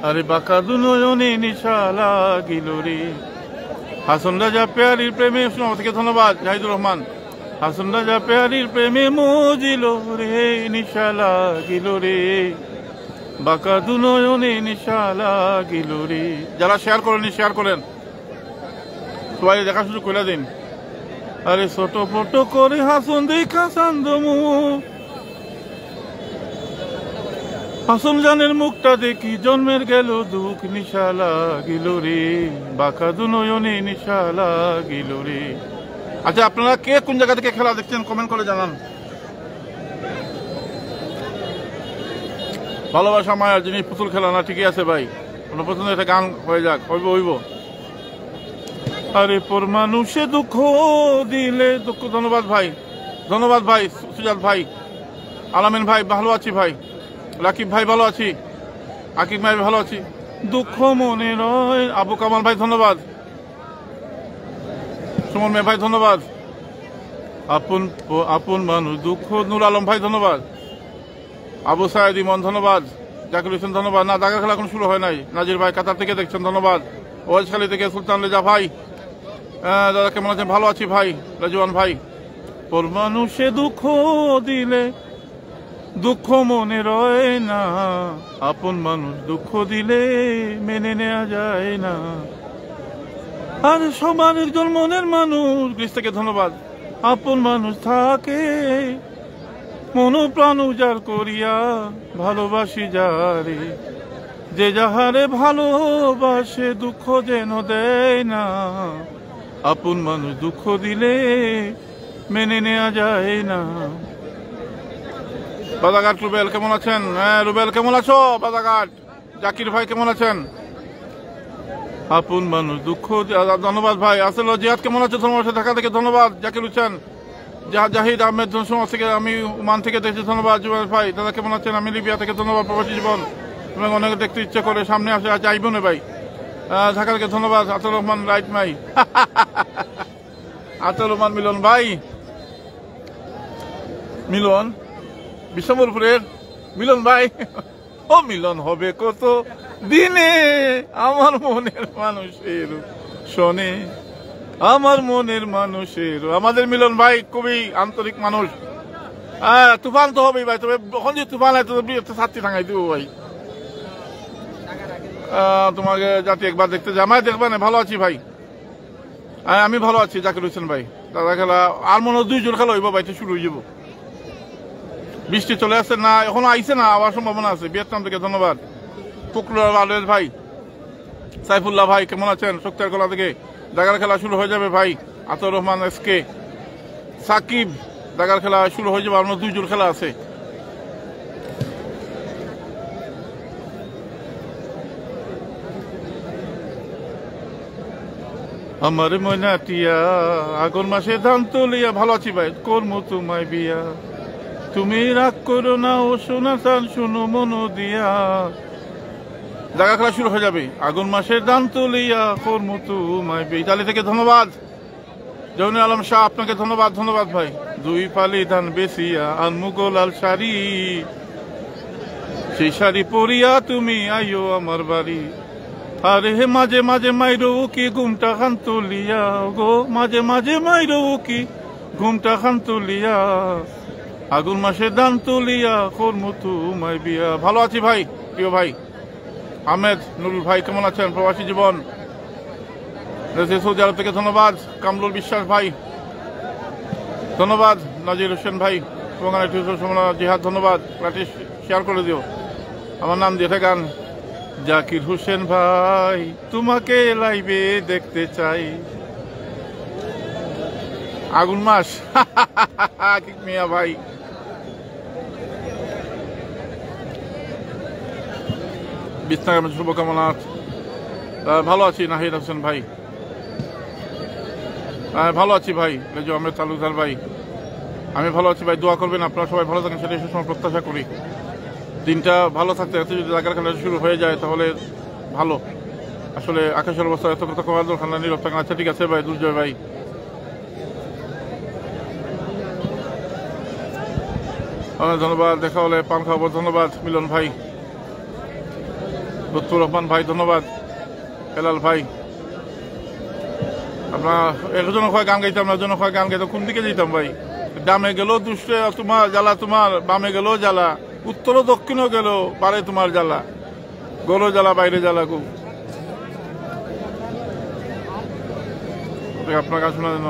আরে বাঁকা দুনয়নে নিশা লাগিল রে। হাসন রাজা পেয়ারির প্রেমে থেকে ধন্যবাদ। জাহিদুর রহমান। হাসন রাজা পেয়ারির প্রেমে মজিল রে, নিশা লাগিল রে, বাঁকা দুনয়নে নিশা লাগিল রে। যারা শেয়ার করেন শেয়ার করেন, সবাই দেখা শুরু করে দিন। আরে ছোট ফটো করে হাসন দেখা চান্দমু, হাসন জানের মুখটা দেখি জন্মের গেল দুঃখ, নিশা লাগিল রে, বাঁকা দুনয়নে নিশা লাগিল রে। আচ্ছা আপনারা কে কোন জায়গা থেকে খেলা দেখছেন কমেন্ট করে জানান। ভালোবাসা মায়ার জিনিস পুতুল খেলা না? ঠিকই আছে ভাই, কোনো পছন্দ একটা গান হয়ে যাক, হইব হইব। আরে পর মানুষে দুঃখ দিলে দুঃখ। ধন্যবাদ ভাই, ধন্যবাদ ভাই। সুজাত ভাই, আলামিন ভাই ভালো আছি ভাই। রাকিব ভাই ভালো আছি, আকিব ভাই ভালো আছি। দুঃখ মনে রয়। আবু কামাল ভাই ধন্যবাদ। সুমন ভাই ধন্যবাদ। আপন আপন মানুষ দুঃখ। নুর আলম ভাই ধন্যবাদ। আবু সাইদ ইমন ধন্যবাদ। জাকির হোসেন ধন্যবাদ। না জায়গা খেলা এখন শুরু হয় নাই। নাজির ভাই কাতার থেকে দেখছেন ধন্যবাদ। ওয়াজখালী থেকে সুলতান রেজা ভাই, দাদা কেমন আছেন? ভালো আছি ভাই। রাজওয়ান ভাই, পর মানুষে দুঃখ দিলে দুঃখ মনে রয় না, আপন মানুষ দুঃখ দিলে মেনে নেওয়া যায় না। আর সবার একজন মনের মানুষ। গ্রিস থেকে ধন্যবাদ। আপন মানুষ থাকে মন প্রাণ উজাড় করিয়া, ভালোবাসি যারে, যে যাহারে ভালোবাসে দুঃখ যেন দেয় না, আপন মানুষ দুঃখ দিলে মেনে নেওয়া যায় না। বাজাঘাট রুবেল কেমন আছেন? হ্যাঁ রুবেল কেমন আছো? বাজাঘাট জাকির ভাই কেমন আছেন? আপন মানুষ দুঃখ। ধন্যবাদ ভাই। আসলে জিয়াদ কেমন আছে? তোমার সাথে ঢাকা থেকে ধন্যবাদ। জাকির হোসেন জাহিদ আহমেদ সমাজ থেকে, আমি ওমান থেকে দেখছি, ধন্যবাদ। জুবাইর ভাই দাদা কেমন আছেন? আমি লিবিয়া থেকে, ধন্যবাদ। প্রবাসী জীবন এবং অনেকে দেখতে ইচ্ছা করে, সামনে আসে যাইব না ভাই। ঢাকা থেকে ধন্যবাদ। আতাউর রহমান রাইট মাই আতাউর রহমান মিলন ভাই, মিলন বিশ্বম্বরপুরের মিলন ভাই। ও মিলন হবে কত দিনে আমার মনের মানুষের শোনে, আমার মনের মানুষের। আমাদের মিলন ভাই খুবই আন্তরিক মানুষ। তুফান তো হবেই ভাই, তবে যখন যে তুফান হয় তো ছাত্রী টাঙাই দিব ভাই। তোমাকে জাতি একবার দেখতে যাই, আমায় দেখবা না? ভালো আছি ভাই, আমি ভালো আছি। জাকির হোসেন ভাই দাদা খেলা আর মনে হয় 2 জোর খেলা হইব ভাই, তো শুরু হয়ে যাব। বৃষ্টি চলে আসছে না, এখনো আইসে না, আবার সম্ভাবনা আছে। ভিয়েতনাম থেকে ধন্যবাদ। ফকরুল আলওয়েজ ভাই, সাইফুল্লাহ ভাই কেমন আছেন? শক্তার গলা থেকে দাগার খেলা শুরু হয়ে যাবে ভাই। আতাউর রহমান এসকে, সাকিব দাগার খেলা শুরু হয়ে যাবে, আপনার 2 জোর খেলা আছে। আমার ময়নাটিয়া আগুন মাসে ধান তুলিয়া, ভালো আছি ভাই। কর্ম তোমায় বিয়া, তুমি রাগ করো না ও সোনা চান, শুনো মনো দিয়া। জায়গা খেলা শুরু হয়ে যাবে। আগুন মাসের ধান তুলিয়া, কর্ম তোমায় বিয়া। ইতালি থেকে ধন্যবাদ। জৌনি আলম শাহ আপনাকে ধন্যবাদ। ধন্যবাদ ভাই। 2 পালি ধান বেচিয়া আর মুগল আল শাড়ি, সেই শাড়ি পরিয়া তুমি আইও আমার বাড়ি। আরে হে মাঝে মাঝে মাইরো কি ঘুমটা খান তুলিয়া গো, মাঝে মাঝে মাইরো কি ঘুমটা খান তুলিয়া, আগুন মাসে দান তুলিয়া কর্ম তোমায় বিয়া। ভালো আছি ভাই, প্রিয় ভাই। আহমেদ নুরুল ভাই কেমন আছেন? প্রবাসী জীবন সৌদি আরব থেকে ধন্যবাদ। কামরুল বিশ্বাস ভাই ধন্যবাদ। নাজির হোসেন ভাই জিহাদ ধন্যবাদ। শেয়ার করে দিও, আমার নাম দিয়ে গান। জাকির হোসেন ভাই তোমাকে লাইভে দেখতে চাই। আগুন মাস মিয়া ভাই, বিস্তার শুভকামনা। ভালো আছি। নাহিদ হোসেন ভাই ভালো আছি ভাই। লেজু আহমেদ তালুকদার ভাই আমি ভালো আছি ভাই। দোয়া করবেন, আপনারা সবাই ভালো থাকেন, সেটা সবসময় প্রত্যাশা করি। দিনটা ভালো থাকতে থাকতে যদি জায়গার খেলা শুরু হয়ে যায় তাহলে ভালো। আসলে আকাশের অবস্থা এত কথা কমার দরকার না, নীরব থাকেন। আচ্ছা ঠিক আছে ভাই। দুর্জয় ভাই ধন্যবাদ। দেখা হলে পান খাওয়াবো, ধন্যবাদ। মিলন ভাই, লুৎফুর রহমান ভাই ধন্যবাদ। হেলাল ভাই আপনার একজন হয় গান গাইতাম না, একজন হয় গান গাইতাম, কোন দিকে যেতাম ভাই? ডামে গেল দুষ্টে তোমার জ্বালা, তোমার বামে গেল জ্বালা, উত্তর দক্ষিণও গেল পারে তোমার জ্বালা, গলো জ্বালা বাইরে জ্বালা গো। আপনার কাছে শোনা যেন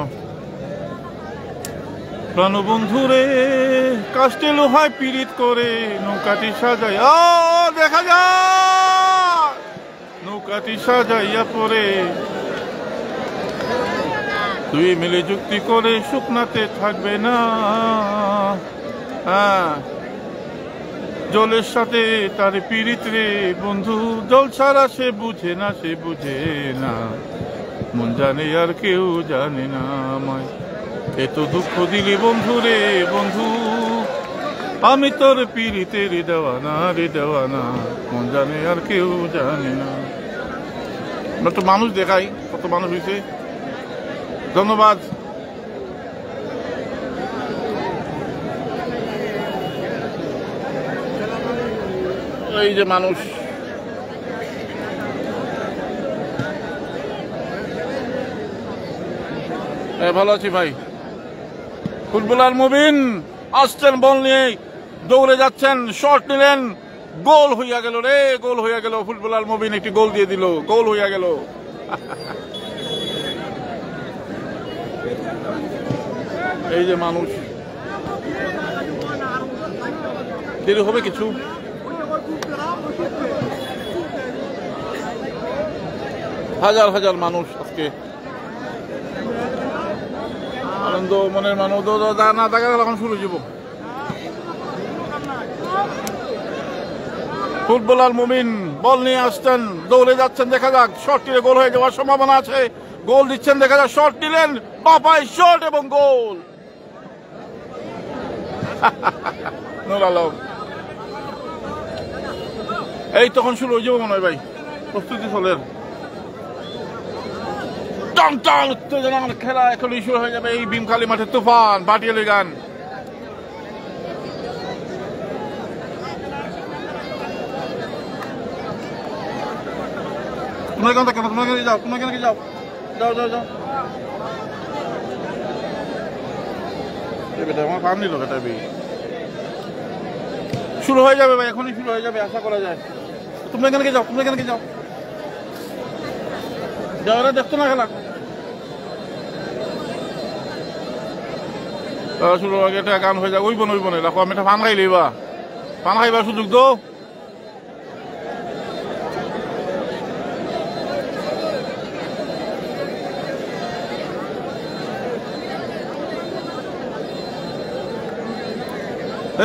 প্রাণবন্ধু রে, কাস্টে লোহায় পীড়িত করে নৌকাটি সাজাই, ও দেখা যায় নৌকাটি সাজাইয়া পরে, দুই মিলে যুক্তি করে শুকনাতে থাকবে না। জলের সাথে তার পীড়িত রে বন্ধু, জল ছাড়া সে বুঝে না, সে বুঝে না, মন জানে আর কেউ জানে না আমায়, এত দুঃখ দিলি বন্ধু রে বন্ধু, আমি তোর পীড়িতের দেওয়ানা রে দেওয়ানা, মন জানে আর কেউ জানে না। আমরা তো মানুষ দেখাই, কত মানুষ হয়েছে। ধন্যবাদ। এই যে মানুষ ভালো আছি ভাই। ফুটবলার মুবিন আসছেন, বল নিয়ে দৌড়ে যাচ্ছেন, শট নিলেন, গোল হইয়া গেল রে, গোল হইয়া গেল। ফুটবলার মুবিন একটি গোল দিয়ে দিল, গোল হইয়া গেল। এই যে মানুষ, দেরি হবে কিছু। হাজার হাজার মানুষ আজকে, আনন্দ মনের মানুষ না দেখা গেল। এখন শুরু যাব। ফুটবলার মুমিন বল নিয়ে আসছেন, দৌড়ে যাচ্ছেন, দেখা যাক শট নিলে গোল হয়ে যাওয়ার সম্ভাবনা আছে। গোল দিচ্ছেন, দেখা যাক শট নিলেন, বাপায় শট এবং গোল। নুর আলম এই তখন শুরু হয়ে যাবো মনে হয় ভাই, প্রস্তুতি চলের টান টান উত্তেজনা খেলা এখনই শুরু হয়ে যাবে। এই ভীমখালি মাঠে তুফান বাটিয়ালি গান। তোমরা কেন কেন তোমরা কেন যাও, তোমরা কেন যাও, যাও যাও যাও। বেটা আমার পান নিল বেটা, শুরু হয়ে যাবে ভাই, এখনই শুরু হয়ে যাবে আশা করা যায়। তোমরা কেন যাও, তোমরা কেন যাও, যাওয়ারা দেখতো না খেলা শুরু আগে একটা গান হয়ে যায়। ওই বনে দেখো আমি একটা পান খাইলিবা, পান খাইবার সুযোগ দো।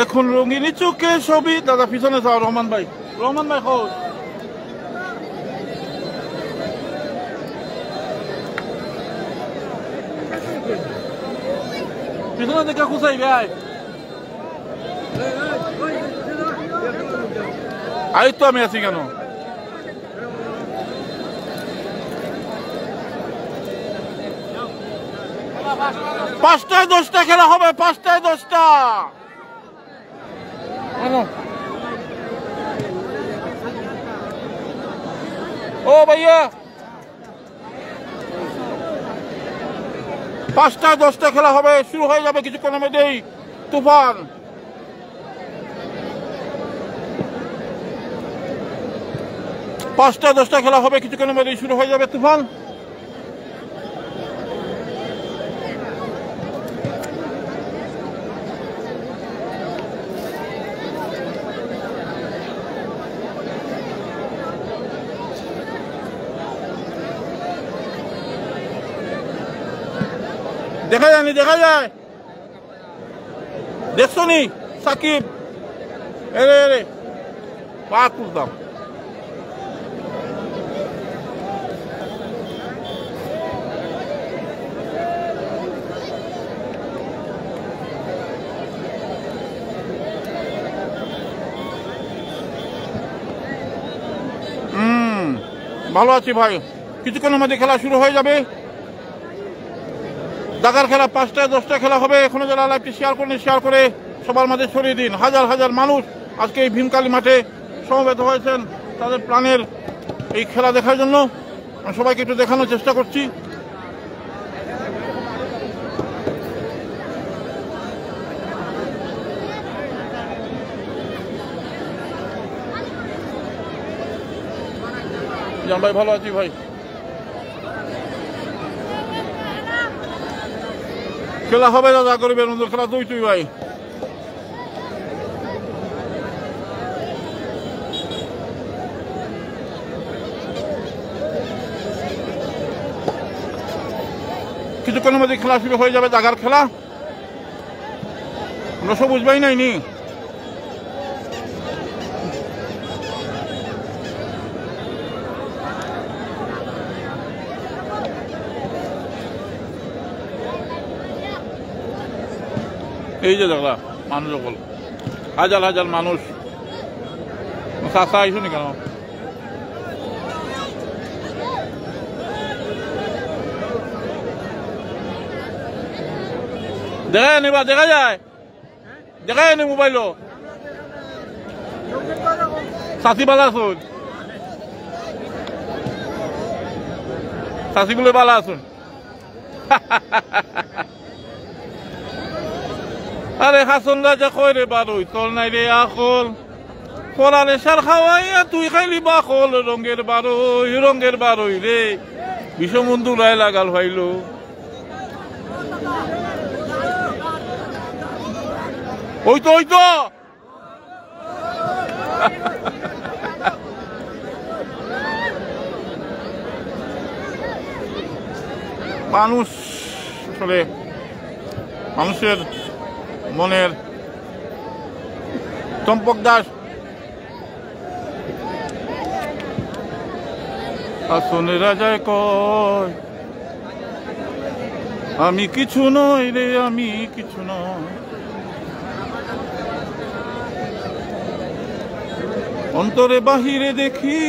এখন রঙিনী চোখে ছবি। দাদা পিছনে যাও, রহমান ভাই, রহমান ভাই খোঁজ পিছনে দেখে খুঁজাই ভাই। আই তো আমি আছি কেন, পাঁচটায় 10টা খেলা হবে, 5টায় 10টা। ও ভাইয়া 5টায় 10টা খেলা হবে, শুরু হয়ে যাবে কিছুক্ষণের মধ্যেই তুফান। 5টায় 10টা খেলা হবে, কিছুক্ষণের মধ্যেই শুরু হয়ে যাবে তুফান। দেখা যায়নি, দেখা যায়, দেখছো নি সাকিব, এরে এরে পা তুলতাম। ভালো আছি ভাই, কিছুক্ষণের মধ্যে খেলা শুরু হয়ে যাবে। দাগার খেলা 5টায় 10টা খেলা হবে। এখনো যারা লাইভটি শেয়ার করেন, শেয়ার করে সবার মাঝে ছড়িয়ে দিন। হাজার হাজার মানুষ আজকে এই ভীমকালী মাঠে সমবেত হয়েছেন তাদের প্রাণের এই খেলা দেখার জন্য। আমি সবাইকে একটু দেখানোর চেষ্টা করছি। জান ভাই ভালো আছি ভাই, খেলা হবে দাদা, গরিবের মধ্যে খেলা তুই ভাই। কিছুক্ষণের মধ্যে খেলা শুরু হয়ে যাবে, দাগার খেলা। আমরা সবুজ ভাই নাইনি, এই যে দেখলা মানুষ সকল, হাজার হাজার মানুষ। চাষা আইসো নি কেন, দেখা যায় নিবা, দেখা যায়, দেখা যায় নি মোবাইল। চাষি বালা আসুন, চাষি বলে বালা আসুন। আরে হাসন রাজা কয় রে বারুই তোর নাই রে আকল, পরালে সার খাওয়াইয়া তুই খাইলি বাকল। রঙের বারুই রে বিষমন্ধু রায় লাগাল ভাইল। ওই তো মানুষ আসলে মানুষের মনের চম্পক দাস। আসনে রাজায় কয় আমি কিছু নই রে, আমি কিছু নয়। অন্তরে বাহিরে দেখি।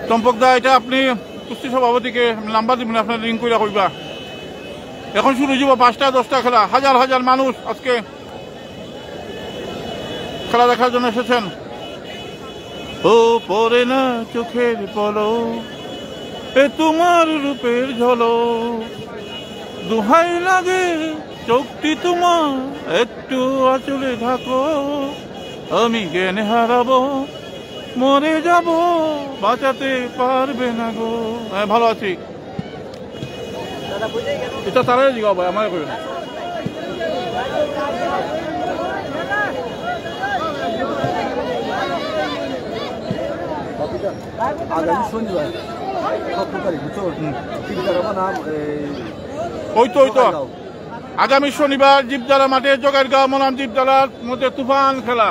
চম্পক দা, এটা আপনি কুস্তি সভাপতিকে নাম্বার দিবেন, আপনার রিং করে কইবা। এখন শুরু যাব 5টা 10টা খেলা। হাজার হাজার মানুষ আজকে খেলা দেখার জন্য এসেছেন। ও পরে না চোখের পলক, এ তোমার রূপের ঝলক, দুহাই লাগে চোখটি তোমার, একটু আঁচলে থাকো, আমি জ্ঞান হারাবো, মরে যাব, বাঁচাতে পারবে না গো। হ্যাঁ, ভালো আছি। এটা তারাই জিগাও ভাই, আমার কই না। আগামী শনিবার 17 তারিখ, বুঝছো? ওই তো আগামী শনিবার জীবদারা মাঠে, জোগাড়গাঁও মনাম জীবদারার মধ্যে তুফান খেলা,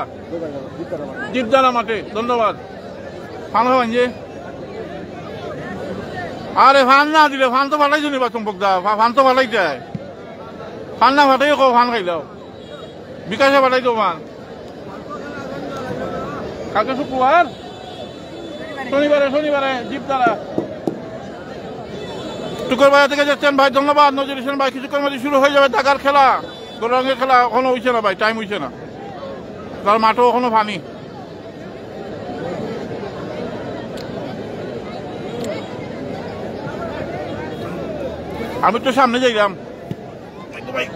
জীবদারা মাঠে। ধন্যবাদ। ফান হবেন যে, আরে ফান না দিলে, ফান তো ফাটাইছো নিবা চম্পক দা, ফান তো ফাটাই যায়। ফান না ফাটাই কো ফান খাইলাও, বিকাশে ফাটাই তো ফান। কালকে শুক্রবার, শনিবারে জীবদারা। টুকর বাজার থেকে যাচ্ছেন ভাই, ধন্যবাদ। নজর হোসেন ভাই, কিছুক্ষণ মধ্যে শুরু হয়ে যাবে ঢাকার খেলা। গোলরঙের খেলা এখনো হইছে না ভাই, টাইম হইছে না, তার মাঠও এখনো পানি। আমি তো সামনে যাইলাম ভাই।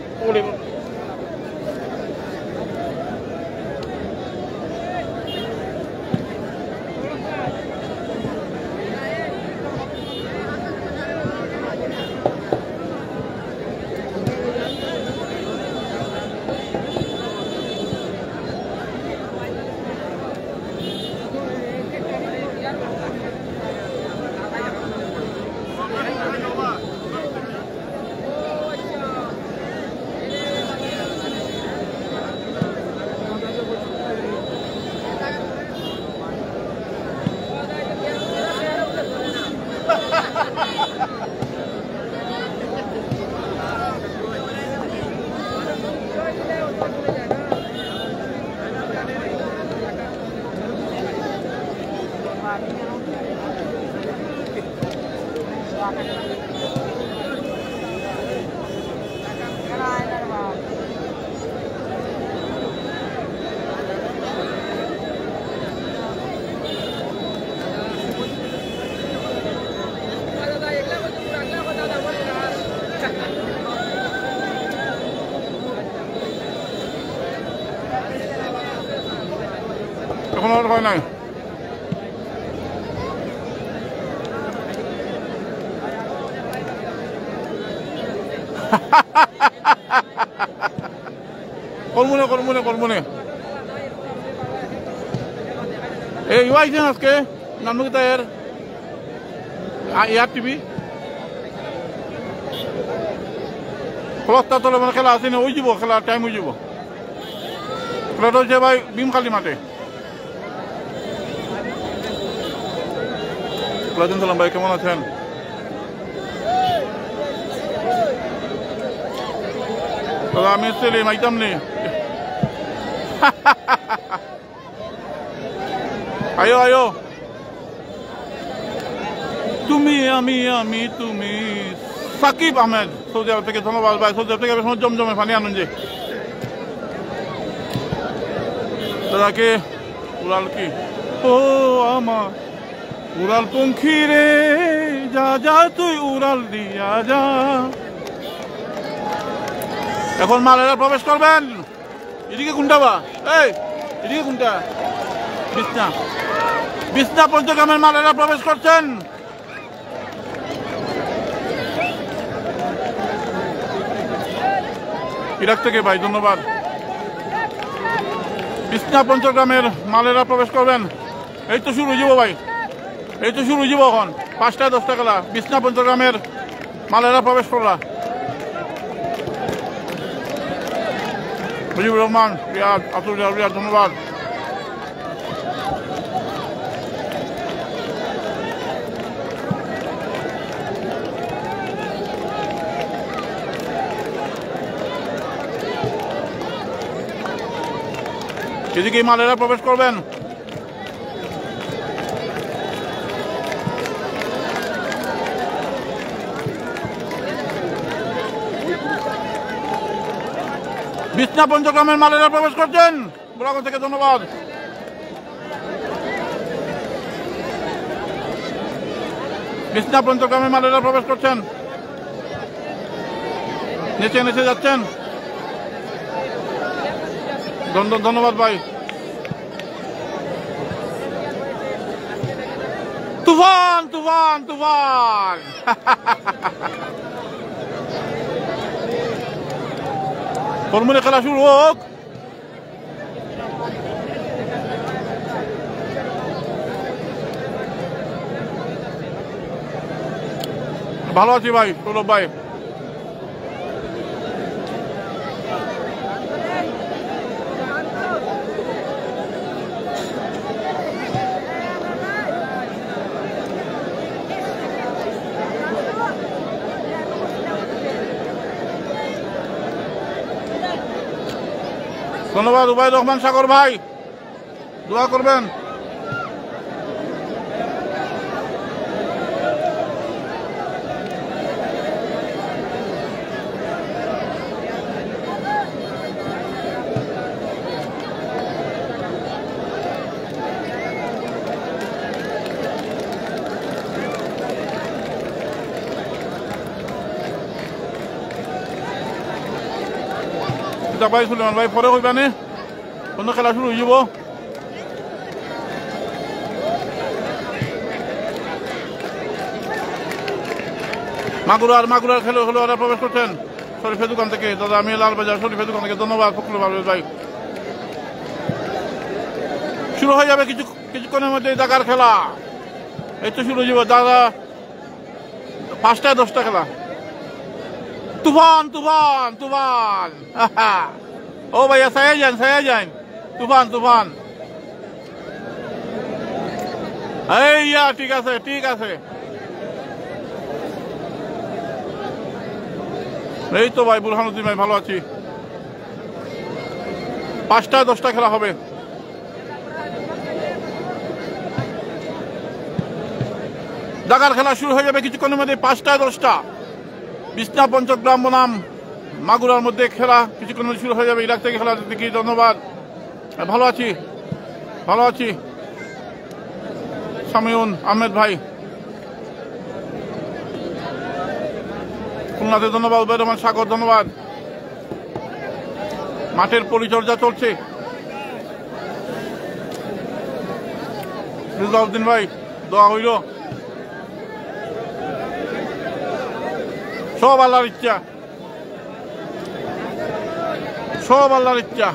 এখন আর হয় নাই। কর্মনে এই আইছেন আজকে নামকি তাইয়ের ইয়ার টিভি খোলাস্তা তলে মানে খেলা আছে না, ওই যাব খেলা টাইম হয়ে যাব। খেলাটা হচ্ছে ভাই ভীমখালি মাঠে। সালাম ভাই, কেমন আছেন? দাদা আমি এসেছিলাম, আইতাম নি। আয়ো তুমি আমি তুমি। সাকিব আহমেদ সৌদি আরব থেকে, ধন্যবাদ ভাই। সৌদি আরব থেকে জমজমে পানি আনুন যে দাদাকে। উড়াল কি ও আমার উড়াল পঙ্খী রে, যা তুই উড়াল দিয়া যা। এখন মালেরা প্রবেশ করবেন। এদিকে কোনটা বা, এই এদিকে কোনটা? বিছনা পঞ্চগ্রামের মালেরা প্রবেশ করছেন। ইরাক থেকে ভাই, ধন্যবাদ। বিছনা পঞ্চগ্রামের মালেরা প্রবেশ করবেন। এই তো শুরু হয়ে যাব ভাই, এই তো শুরু হয়ে যাব। এখন 5টা 10টা খেলা। বিছনা পঞ্চগ্রামের মালেরা প্রবেশ করলা। মুজিবুর রহমান, রিয়াদ, আব্দুল রিয়াদ, ধন্যবাদ। এদিকে মালেরা প্রবেশ করবেন। বিছনা পঞ্চগ্রামের মালেরা প্রবেশ করছেন বুড়াগঞ্জ থেকে। ধন্যবাদ। বিছনা পঞ্চগ্রামের মালেরা প্রবেশ করছেন, নিচে নিচে যাচ্ছেন। ধন্যবাদ ভাই। তুফান তুফান তুফান ফর্মুলা খেলা শুরু হোক। ভালো আছি ভাই সৌরভ ভাই। ধন্যবাদ উবাইদ রহমান সাগর ভাই, দোয়া করবেন। ভাই সুলেমান ভাই পরে হইবানে অন্য খেলা শুরু হয়ে যাব। মাগুরার খেলোয়াড়রা প্রবেশ করছেন শরীফের দোকান থেকে। দাদা আমি লালবাজার শরীফের দোকান থেকে। ধন্যবাদ ফখরুল ভাই। শুরু হয়ে যাবে কিছুক্ষণের মধ্যে জাগার খেলা। এই তো শুরু হয়ে যাবে দাদা 5টায় 10টা খেলা। তুফান তুফান তুফান ও ভাইয়া সায়া যান তুফান তুফান। এই ঠিক আছে ঠিক আছে। এই তো ভাই বুরহানুদ্দিন ভাই ভালো আছি। 5টায় 10টা খেলা হবে। জাগার খেলা শুরু হয়ে যাবে কিছুক্ষণের মধ্যে 5টায় 10টা। বিছনা পঞ্চগ্রাম বনাম মাগুরার মধ্যে খেলা কিছুক্ষণ মধ্যে শুরু হয়ে যাবে। ইরাক থেকে খেলা দেখি। ধন্যবাদ। ভালো আছি সামিউন আহমেদ ভাই খুলনাতে। ধন্যবাদ উবাইদ রহমান সাগর। ধন্যবাদ। মাঠের পরিচর্যা চলছে। রিজাউদ্দিন ভাই দোয়া হইল। সব আল্লাহর ইচ্ছা, সব আল্লাহর ইচ্ছা।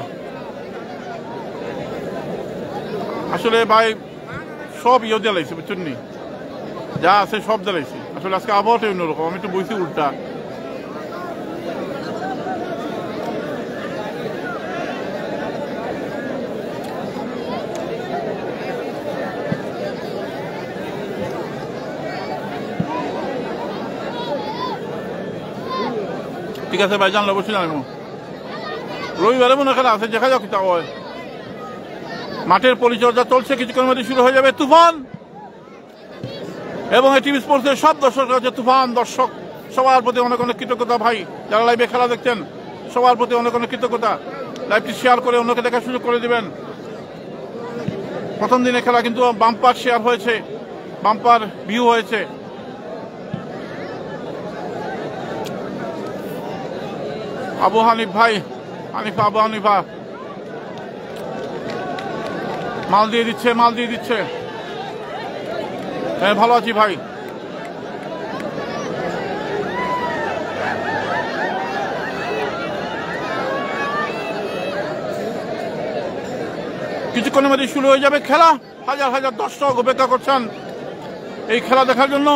আসলে ভাই সব দিলাইছে বুঝছেন নি, যা আছে সব দিলাইছে। আসলে আজকে আবহাওয়াটা অন্যরকম, আমি তো বইছি উল্টা। ঠিক আছে ভাই, জানলে অবশ্যই জানাবো। রবিবারে মনে খেলা আছে, দেখা যাক কি তা হয়। মাঠের পরিচর্যা চলছে, কিছুক্ষণের মধ্যে শুরু হয়ে যাবে তুফান। এবং এই টিভি স্পোর্টসের সব দর্শকরা হচ্ছে তুফান দর্শক, সবার প্রতি অনেক অনেক কৃতজ্ঞতা ভাই। যারা লাইভে খেলা দেখছেন সবার প্রতি অনেক অনেক কৃতজ্ঞতা। লাইভটি শেয়ার করে অন্যকে দেখার সুযোগ করে দিবেন। প্রথম দিনে খেলা কিন্তু বাম্পার শেয়ার হয়েছে, বাম্পার ভিউ হয়েছে। আবু হানিফ ভাই, আবু হানিফা মাল দিয়ে দিচ্ছে। হ্যাঁ ভালো আছি ভাই। কিছুক্ষণের মধ্যে শুরু হয়ে যাবে খেলা। হাজার হাজার দর্শক অপেক্ষা করছেন এই খেলা দেখার জন্য।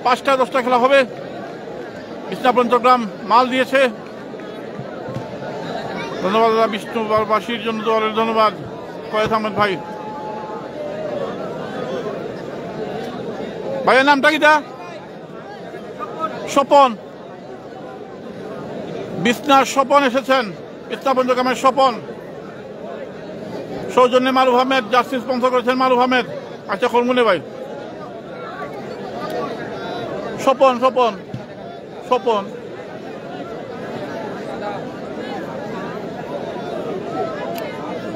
5টায় 10টা খেলা হবে। বিছনা পঞ্চগ্রাম মাল দিয়েছে। ধন্যবাদ দাদা বিষ্ণুবাসীর জন্য দোয়ারের ধন্যবাদ। কয়েদ আহমেদ ভাই, ভাইয়ের নামটা কি? স্বপন, বিছনার স্বপন এসেছেন। বিছনা পঞ্চগ্রামের সৌজন্যে মারুফ আহমেদ জার্সি স্পন্সর করেছেন মারুফ আহমেদ। আচ্ছা খরমুনে ভাই স্বপন স্বপন স্বপন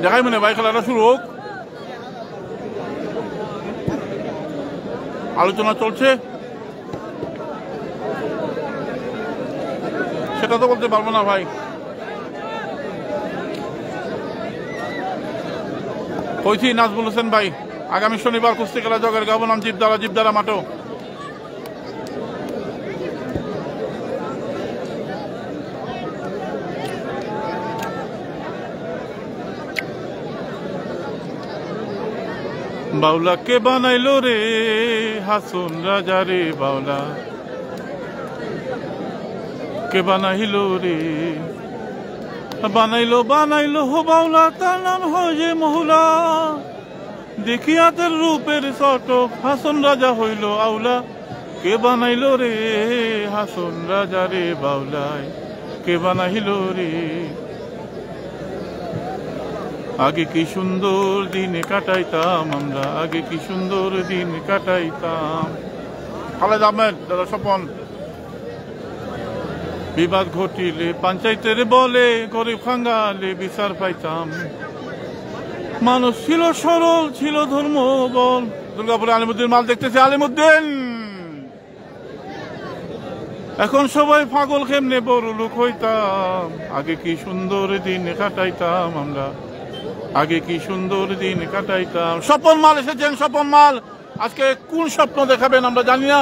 দেখাই মনে ভাই খেলাটা শুরু হোক। আলোচনা চলছে সেটা তো বলতে পারবো না ভাই। কইছি নাজমুল হোসেন ভাই আগামী শনিবার কুস্তি খেলা জগের গাবো নাম জীবদারা মাঠো। বাউলা কে বানাইলো রে হাসুন রাজা রে বাউলা কে বানাইলো রে বানাইলো হো বাউলা তার নাম হয়ে মহুলা দেখিয়াতের রূপের চটক হাসন রাজা হইল আউলা কে বানাইলো রে হাসন রাজা রে বাউলায় কে বানাইলো রে। আগে কি সুন্দর দিন কাটাইতাম আমরা আগে কি সুন্দর দিন কাটাইতাম। খালেদ আহমেদ দাদা স্বপন বিবাদ ঘটিলে পঞ্চায়েতের বলে গরিব খাঙ্গালে বিচার পাইতাম। মানুষ ছিল সরল ছিল ধর্ম বল। দুর্গাপুরে আলিমুদ্দিন মাল দেখতেছে আলিমুদ্দিন এখন সবাই পাগল কেমনে বড় লোক হইতাম আগে কি সুন্দর দিন কাটাইতাম আমরা আগে কি সুন্দর দিন কাটাইতাম। স্বপন মাল এসেছেন স্বপন মাল আজকে কোন স্বপ্ন দেখাবেন আমরা জানি না।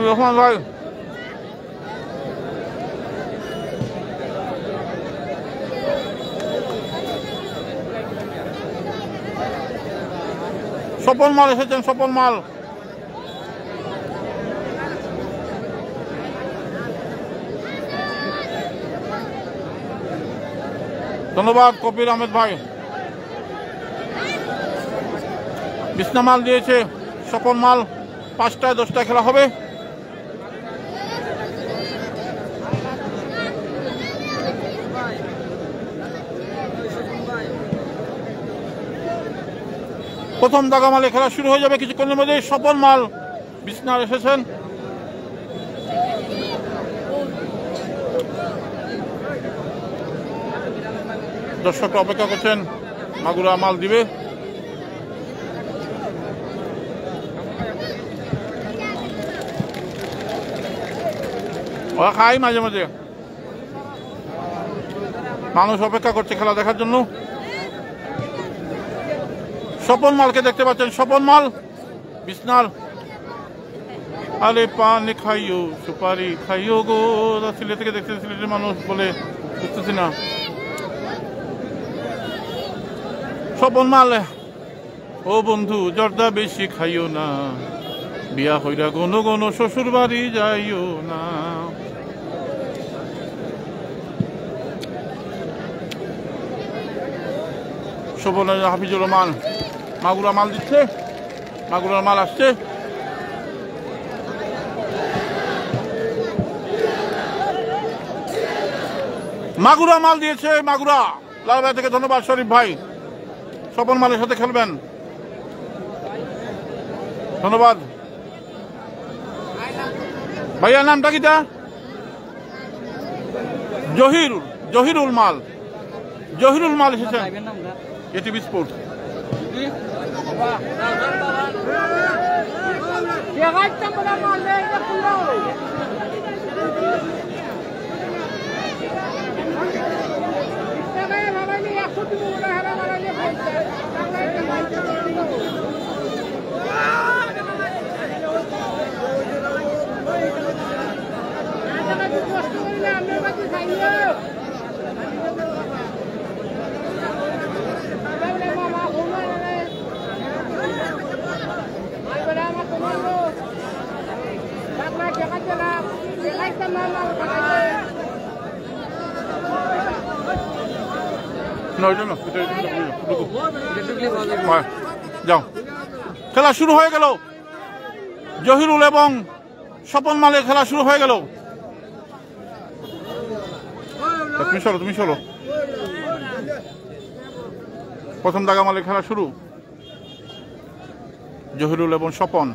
রহমান ভাই স্বপন মাল এসেছেন স্বপন মাল ধন্যবাদ কবির আহমেদ ভাই। বিছনা মাল দিয়েছে স্বপন মাল 5টায় 10টায় খেলা হবে। প্রথম দাগামালে খেলা শুরু হয়ে যাবে কিছুক্ষণের মধ্যে। স্বপন মাল বিছনার এসেছেন। দর্শকরা অপেক্ষা করছেন মাগুরা মাল দিবে। ওরা খাই মাঝে মাঝে মানুষ অপেক্ষা করছে খেলা দেখার জন্য। স্বপন মালকে দেখতে পাচ্ছেন স্বপন মাল বিছনার। আরে পান খাইও সুপারি খাইও গো সিলেট থেকে দেখতে সিলেটের মানুষ বলে বুঝতেছি না। স্বপন মাল ও বন্ধু জর্দা বেশি খাইও না বিয়া হইরা গণ গণ শ্বশুর বাড়ি যাইও না। স্বপন হাফিজুর রহমান মাগুরা মাল দিচ্ছে মাগুরার মাল আসছে। মাগুরা মাল দিয়েছে মাগুরা লালবাই থেকে ধন্যবাদ শরীফ ভাই। স্বপন মালের সাথে খেলবেন ধন্যবাদ ভাইয়া। নামটা কিটা? জহিরুল মাল জহিরুল মাল এসেছেন এটিভি স্পোর্টস। যাও, খেলা শুরু হয়ে গেল। জহিরুল এবং স্বপন মালের খেলা শুরু হয়ে গেল। তুমি চলো। প্রথম দাগা মালের খেলা শুরু। জহিরুল এবং স্বপন।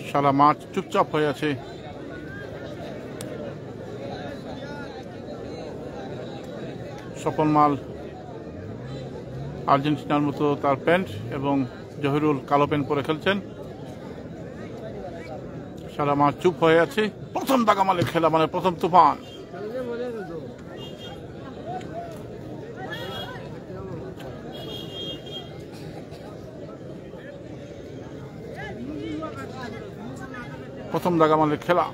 সারা মাঠ চুপচাপ হয়ে আছে। স্বপন মাল আর্জেন্টিনার মতো তার প্যান্ট এবং জহিরুল কালো প্যান্ট পরে খেলছেন। সারা মাঠ চুপ হয়ে আছে। প্রথম দাগামালের খেলা মানে প্রথম তুফান। প্রথম দাগামালের খেলা।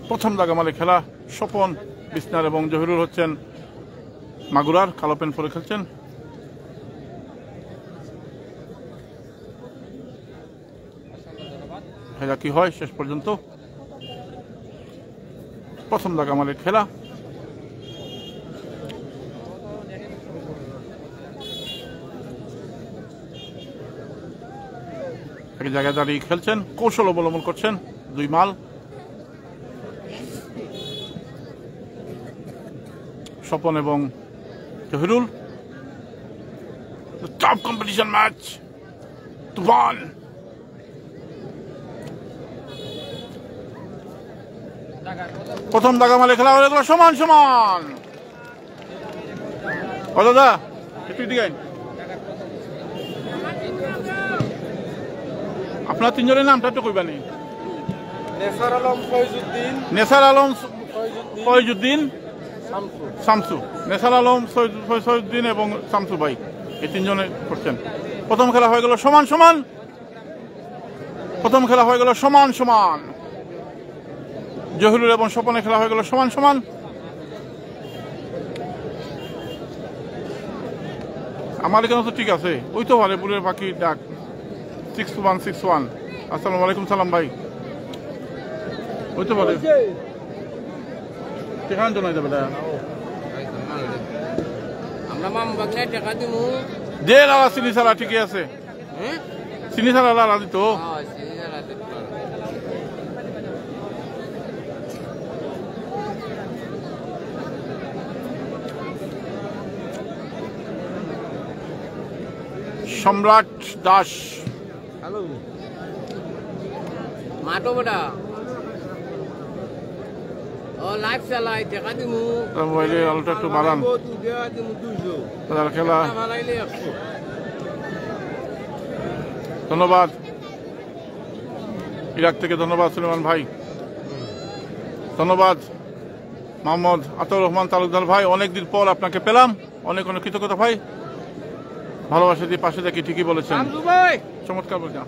প্রথম দাগামালের খেলা। স্বপন বিসনার এবং জহিরুল হচ্ছেন মাগুরার, কালো প্যান্ট পরে খেলছেন। খেলা কি হয় শেষ পর্যন্ত। প্রথম দাগামালের খেলা। এক জায়গায় দাঁড়িয়ে খেলছেন, কৌশল অবলম্বন করছেন দুই মাল। স্বপন এবং জহিরুল। টপ কম্পিটিশন ম্যাচ তুফান। প্রথম দাগামালের খেলা হয়ে গেল সমান সমান। ও দাদা একটু দিকে আপনার তিনজনের নামটা একটু কইবানি। নেসার আলম ফয়জুদ্দিন শামসু। নেসার আলম ফয়জুদ্দিন এবং শামসু ভাই, এই তিনজনে করছেন। প্রথম খেলা হয়ে গেল সমান সমান। প্রথম খেলা হয়ে গেল সমান সমান। জহিরুল এবং স্বপনের খেলা হয়ে গেল সমান সমান। আমার এখানে তো ঠিক আছে, ওই তো ভালো বুলের পাখি ডাক 6161। আসসালামু আলাইকুম সালাম ভাই। ওই তো ভালো কেখান জানাই যাবে দে লালা চিনি ছাড়া ঠিকই আছে। চিনি ছাড়া লালা দিত। সম্রাট দাস। হ্যালো মাটো বড়া ও লাইভ চালাই টাকা দিমু মোবাইলে আলোটা একটু বাড়ান। খেলা ধন্যবাদ ইরাক থেকে। ধন্যবাদ সুলেমান ভাই। ধন্যবাদ মোহাম্মদ আতর রহমান তালুকদার ভাই। অনেকদিন পর আপনাকে পেলাম, অনেক অনেক কৃতজ্ঞতা ভাই। ভালোবাসা দিয়ে পাশে দেখি, ঠিকই বলেছেন, চমৎকার বলছেন।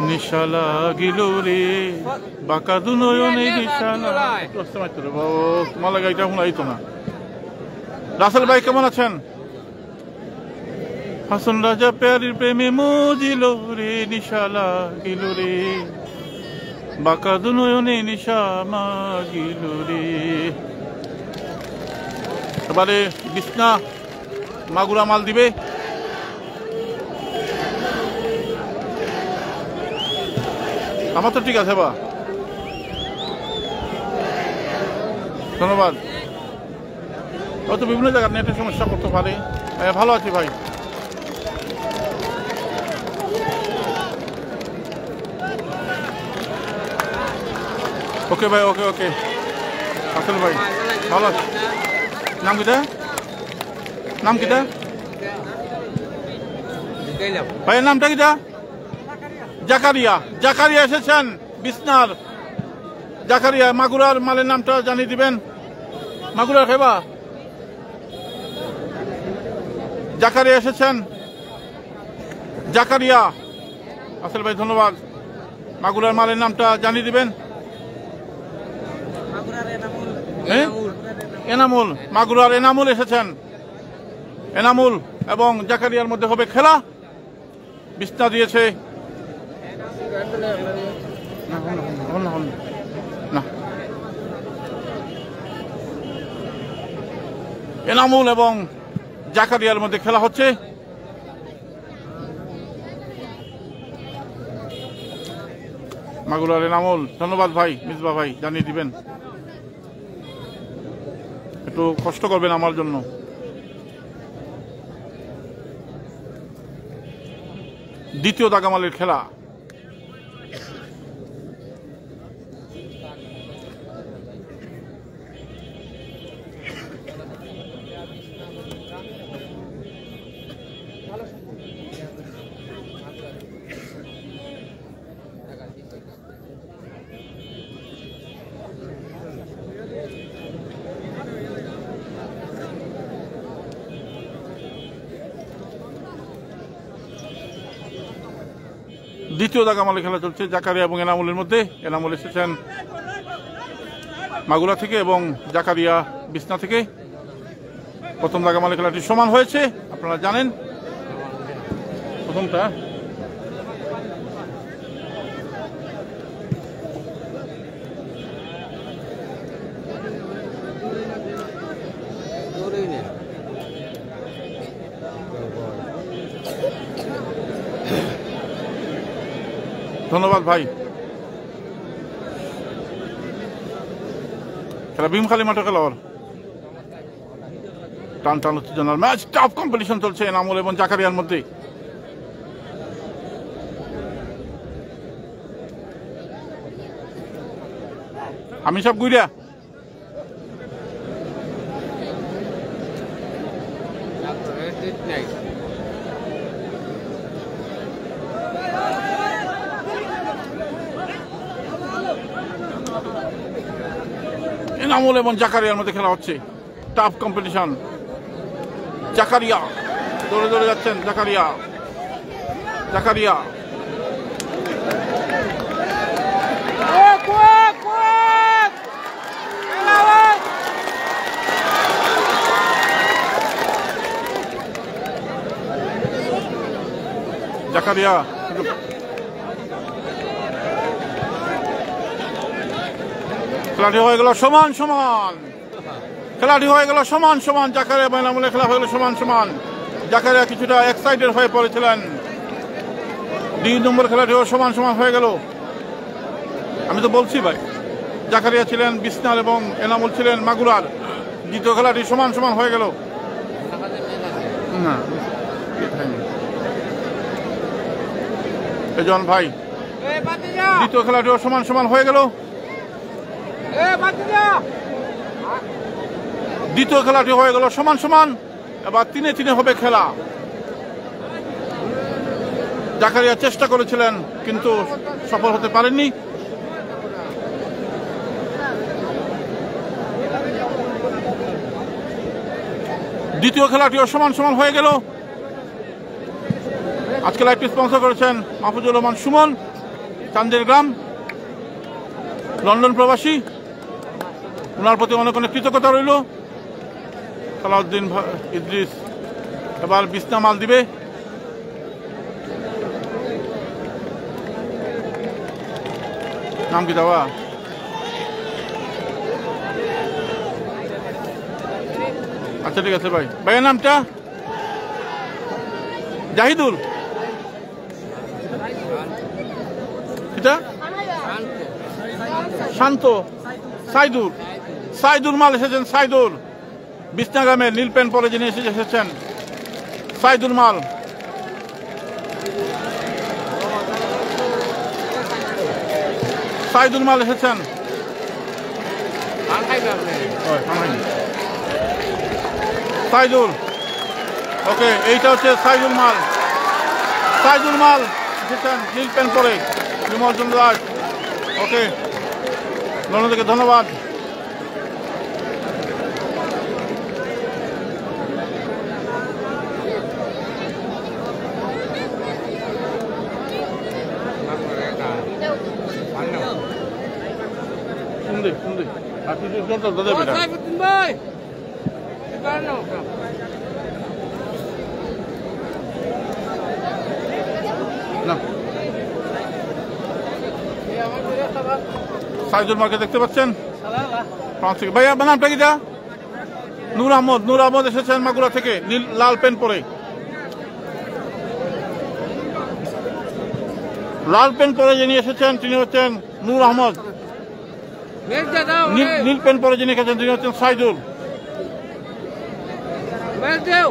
নিশালা গিলো রে বাঁকা দু নয়নে নিশালা। তোমার গাড়িটা শোনাইতো না। রাসেল ভাই কেমন আছেন? হাসন রাজা প্যারির প্রেমে মজিল রে নিশালা গিলো রে বাঁকা দু নয়নে নিশা মাগিল রে। এবারে বিছনা মাগুরা মাল দিবে। আমার তো ঠিক আছে বা ধন্যবাদ। হয়তো বিভিন্ন জায়গার নেটের সমস্যা করতে পারে। ভালো আছি ভাই। ওকে ভাই, ওকে ওকে। আসল ভাই ভালো আছে। নাম কিটা? নাম কিটা ভাইয়ের নামটা কিটা? জাকারিয়া। জাকারিয়া এসেছেন বিছনার। জাকারিয়া মাগুরার মালের নামটা জানিয়ে দিবেন। মাগুরার খেবা জাকারিয়া এসেছেন। জাকারিয়া। আসল ভাই ধন্যবাদ। মাগুরার মালের নামটা জানিয়ে দিবেন। এনামুল, মাগুরার এনামুল এসেছেন। এনামুল এবং জাকারিয়ার মধ্যে হবে খেলা। বিস্তার দিয়েছে না, এনামুল এবং জাকারিয়ার মধ্যে খেলা হচ্ছে। মাগুরার এনামুল, ধন্যবাদ ভাই, মিসবা ভাই জানিয়ে দিবেন। একটু কষ্ট করবেন আমার জন্য। দ্বিতীয় দাগামালের খেলা। দ্বিতীয় দাগামালের খেলা চলছে জাকারিয়া এবং এনামুলের মধ্যে। এনামুল এসেছেন মাগুরা থেকে এবং জাকারিয়া বিছনা থেকে। প্রথম দাগামালের খেলাটি সমান হয়েছে, আপনারা জানেন। প্রথমটা ধন্যবাদ ভাই। খেলা ভীমখালি মাঠে খেলা ওর টান টান উত্তেজনার ম্যাচ, টাফ কম্পিটিশন চলছে এনামুল এবং জাকারিয়ার মধ্যে। আমি সব গুইরা এনামুল এবং জাকারিয়ার মধ্যে খেলা হচ্ছে, টাফ কম্পিটিশন। জাকারিয়া দৌড়ে দৌড়ে যাচ্ছেন, জাকারিয়া জাকারিয়া জাকারিয়া খেলাটি হয়ে গেল সমান সমান। খেলাটি হয়ে গেল সমান সমান। জাকারিয়া এবং এনামুলের খেলা হয়ে গেল সমান সমান। জাকারিয়া কিছুটা এক্সাইটেড হয়ে পড়েছিলেন। 2 নম্বর খেলাটিও সমান সমান হয়ে গেল। আমি তো বলছি ভাই, জাকারিয়া ছিলেন বিছনার এবং এনামুল ছিলেন মাগুরার। দ্বিতীয় খেলাটি সমান সমান হয়ে গেল। না এজন ভাই, দ্বিতীয় খেলাটিও সমান সমান হয়ে গেল। দ্বিতীয় খেলাটি হয়ে গেল সমান সমান। এবার 3-3 হবে খেলা। জাকারিয়া চেষ্টা করেছিলেন কিন্তু সফল হতে পারেননি। দ্বিতীয় খেলাটিও সমান সমান হয়ে গেল। আজকে লাইভটি স্পন্সর করেছেন মাহফুজুর রহমান সুমন, চান্দের গ্রাম, লন্ডন প্রবাসী। ওনার প্রতি অনেক অনেক কৃতজ্ঞতা রইল। সালাউদ্দিন ইদ্রিস এবার বিছনা মাল দিবে। নাম কি দেওয়া? আচ্ছা ঠিক আছে ভাই। ভাইয়ের নামটা জাহিদুল, এটা শান্ত, সাইদুল, সাইদুল মাল এসেছেন। সাইদুল বিছনা গ্রামের নীল প্যান্ট পরে যিনি এসেছেন, সাইদুল মাল। সাইদুল মাল এসেছেন। সাইদুল, ওকে, এইটা হচ্ছে সাইদুল মাল। সাইদুল মাল এসেছেন নীল প্যান্ট পরে, বিমল চন্দ্র দাস। ওকে, লন্ডন থেকে ধন্যবাদ। দে আর কিছু চলতো দাদা ও বেটা সাইফুদ্দিন ভাই এবার নাও না এই আমার দিকে খাবার সাইদুল মাকে দেখতে পাচ্ছেন ফ্রান্স থেকে ভাইয়া আপনার নামটা কি যা নূর আহমদ এসেছেন মাগুরা থেকে নীল লাল পেন পরে লাল পেন পরে যিনি এসেছেন তিনি হচ্ছেন নূর আহমদ মেজদা দাও নীল পেন পরে যিনি এসেছেন তিনি হচ্ছেন সাইদুল মেজদাও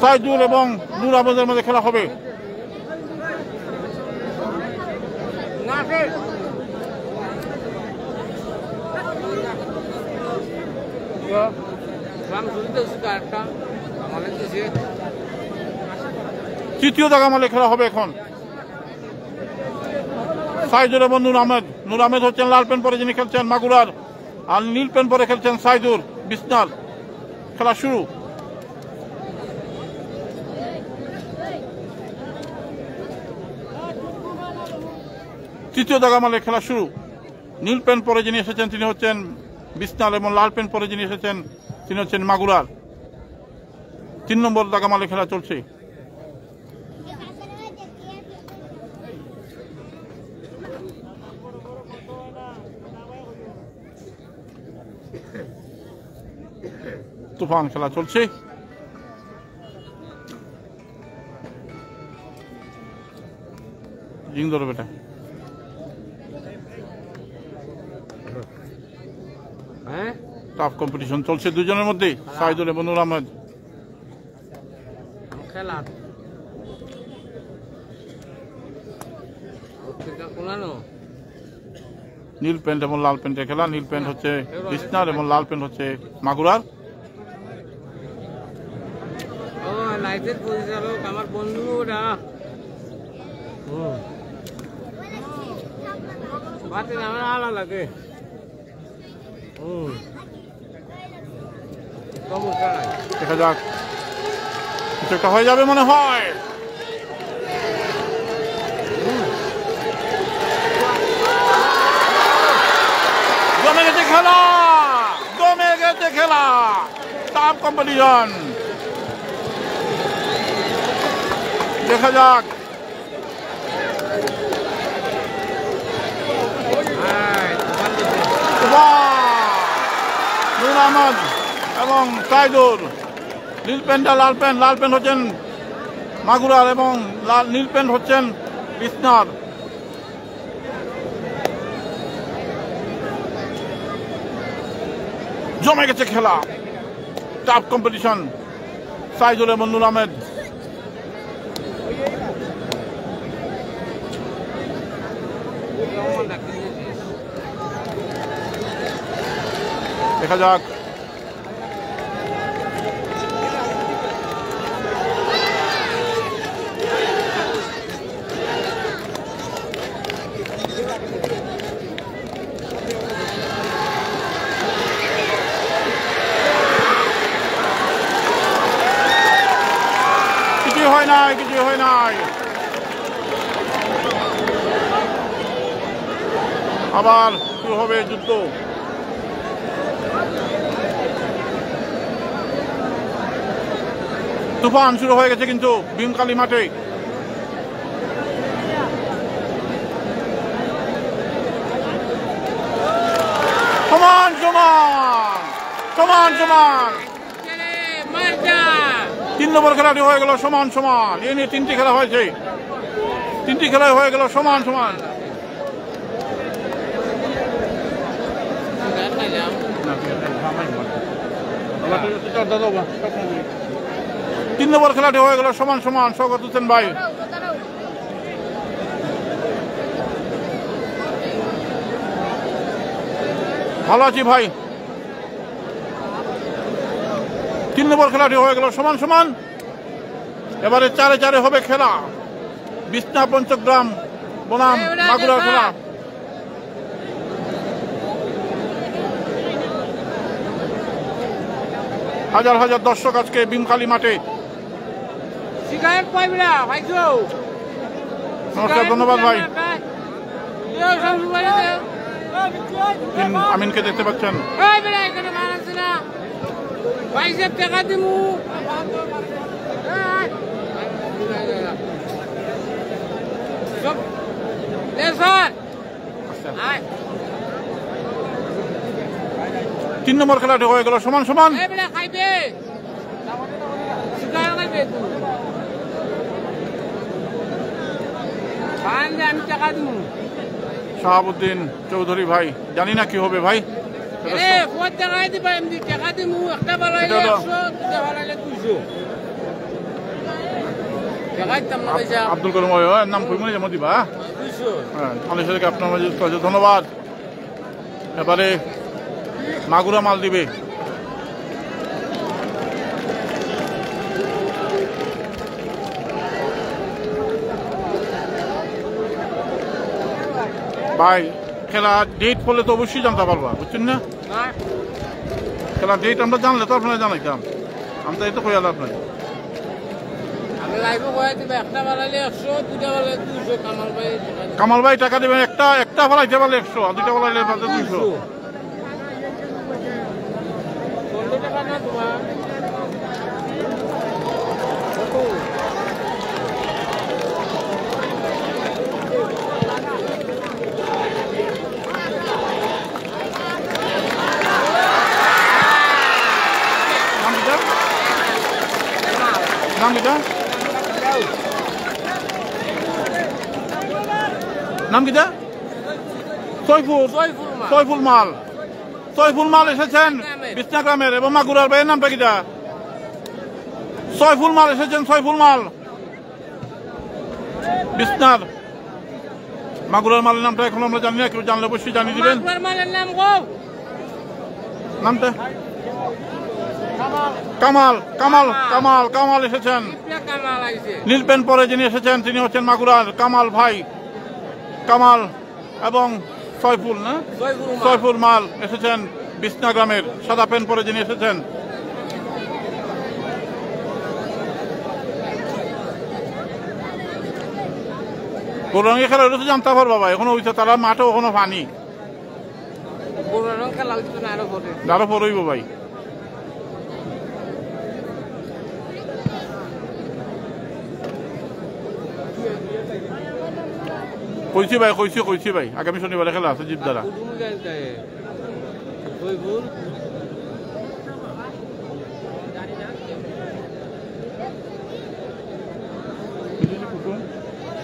সাইদুল এবং নূর আহমদের মধ্যে খেলা হবে না কে রাম সুবিধা সুকারটা আমাদের দেশে তৃতীয় দাগামালে খেলা হবে এখন সাইদুল এবং নূর আহমেদ হচ্ছেন লাল পেন পরে যিনি খেলছেন মাগুরার আর নীল পেন পরে খেলছেন সাইদুল বিসনাল খেলা শুরু তৃতীয় দাগামালে খেলা শুরু নীল পেন পরে যিনি এসেছেন তিনি হচ্ছেন বিসনাল এবং লাল পেন পরে যিনি এসেছেন তিনি হচ্ছেন মাগুরার 3 নম্বর দাগামালে খেলা চলছে তুফান খেলা চলছে জিং ধরো বেটা হ্যাঁ টাফ কম্পিটিশন চলছে দুজনের মধ্যে সাইদুল এবং নূর আহমেদ খেলা কোনানো নীল প্যান্ট এবং লাল প্যান্টের খেলা নীল প্যান্ট হচ্ছে বিসনার এবং লাল প্যান্ট হচ্ছে মাগুরার ও লাইটের পরিচালক আমার বন্ধু ওরা বাতে আমার আলা লাগে দেখা যাক কিছু একটা হয়ে যাবে মনে হয় জমে গেছে খেলা টাফ কম্পিটিশন দেখা যাক নূর আহমদ এবং সাইদুল নীল প্যান্টটা লাল প্যান্ট হচ্ছেন মাগুরার এবং নীল প্যান্ট হচ্ছেন বিসনার জমে গেছে খেলা টাফ কম্পিটিশন সাইদুল এবং নূর আহমেদ দেখা যাক কিছুই হয় নাই আবার শুরু হবে যুদ্ধ তুফান শুরু হয়ে গেছে কিন্তু ভীমকালী মাঠে সমান 3 নম্বর খেলাটি হয়ে গেল সমান এই নিয়ে 3টি খেলা হয়েছে 3টি খেলায় হয়ে গেল সমান 3 নম্বর খেলাটি হয়ে গেল সমান শওকত হোসেন ভাই ভালো আছি ভাই 3 নম্বর খেলাটি হয়ে গেল সমান এবারে 4-4 হবে খেলা বিসনা পঞ্চগ্রাম বনাম মাগুরার খেলা হাজার দর্শক আজকে ভীমকালী মাঠে শিকায়ত পাইবে না ভাইজো নমস্কার ধন্যবাদ ভাই আমিনকে দেখতে পাচ্ছেন। টাকা দিমু তিন নম্বর খেলাটি হয়ে গেল সমান সমান। আমি টাকা দিমু শাহাবুদ্দিন চৌধুরী ভাই, জানি না কি হবে ভাই। আব্দুল করিম নাম কইমনি যেমন দিবা। হ্যাঁ, মানুষেরকে আপনার মাঝে ধন্যবাদ। এবারে মাগুরা মাল দিবে। ভাই খেলা ডেট পড়লে তো অবশ্যই জানতে পারবা, বুঝছেন না? খেলা ডেট আমরা জানলে তো আপনারা জানাইতাম। আমরা এই তো কই আলাপ নাই। কামাল ভাই টাকা দেবেন, একটা ফলাইতে পারলে 100, আর দুইটা ফলাইলে 200। নাম কিটা? নাম কিটা? সয়ফুল মাল। সয়ফুল মাল এসেছেন বিছনা গ্রামের এবং মাগুরার ভাইয়ের নামটা কিটা? সয়ফুল মাল এসেছেন, সয়ফুল মাল বিছনার। মাগুরার মালের নামটা এখন আমরা জানি না, কেউ জানলে অবশ্যই জানিয়ে দিবেন। নামটা কামাল। কামাল কামাল কামাল এসেছেন। নীল প্যান্ট পরে যিনি এসেছেন তিনি হচ্ছেন মাগুরার কামাল ভাই। কামাল এবং সয়ফুল, না সয়ফুল মাল এসেছেন বিছনা গ্রামের, সাদা প্যান্ট পরে যিনি এসেছেন। গোরঙ্গি খেলা তো জানতে পারবো বাবা, এখনো হইছে তারা মাঠে ওখানে পানি আরো পড়ইব ভাই। কইছি ভাই আগামী শনিবারে খেলা আছে জিপ দ্বারা।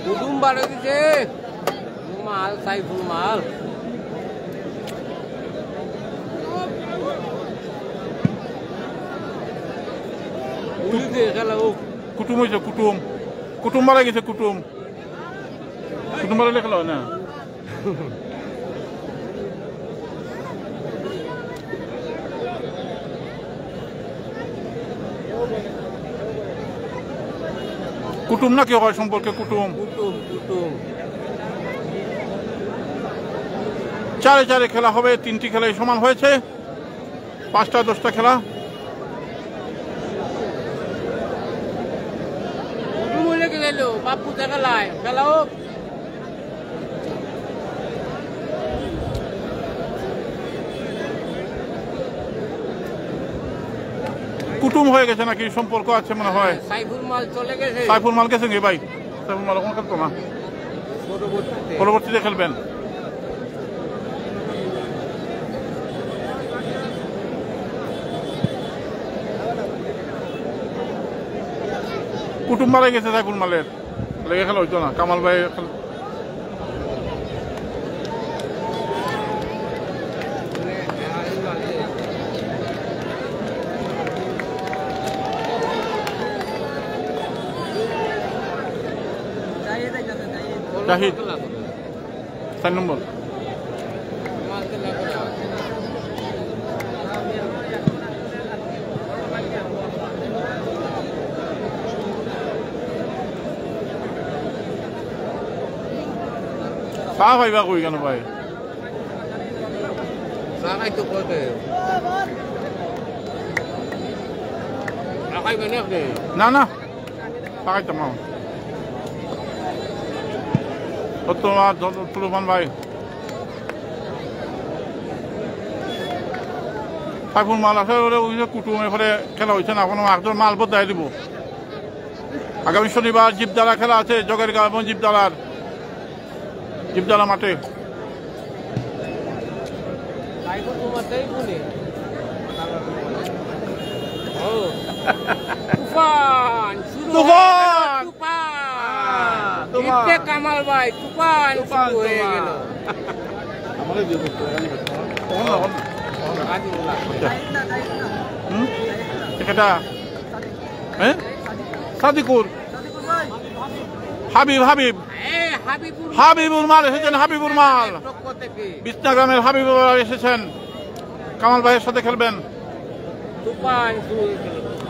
কুটুম বাড়ে দিছে মাল, সাইফুল মাল। কুটুম হয়েছে, কুটুম মারা গেছে। কুটুম মারা খেলা হয় না। কুটুম না কি হয় সম্পর্কে? কুটুম। চারে চারে খেলা হবে, 3টি খেলাই সমান হয়েছে, 5টা 10টা খেলা। বাপু দেখালায় খেলা হোক। কুটুম হয়ে গেছে নাকি সম্পর্ক আছে মনে হয়। সাইফুল মাল চলে গেছে। সাইফুল মাল গেছে ভাই। সাইফুল মাল এখন খেলতো না, পরবর্তীতে খেলবেন। কুটুম মারা গেছে সাইফুল মালের, লেগে খেলা হইতো না। কামাল ভাই জাহিদ 4 নম্বর। চা খাইবা কই কেন ভাই? চা খাইতো কইতে খাইবেন আপনি? না না, চা খাইতাম না। ধন্যবাদ তুলমান ভাই। সাইফুল মাল আছে কুটুম এফালে খেলা হয়েছে না, এখনো একজন মাল বদলাই দিব। আগামী শনিবার জীবদালা খেলা আছে জগেরগাঁও এবং জীবদালা মাঠে। কামাল ভাই তুফান হয়ে গেল। সাদিকুর হাবিবুর মাল এসেছেন। হাবিবুর মাল বিষ্ণাগ্রামের হাবিবুর মাল এসেছেন, কামাল ভাইয়ের সাথে খেলবেন।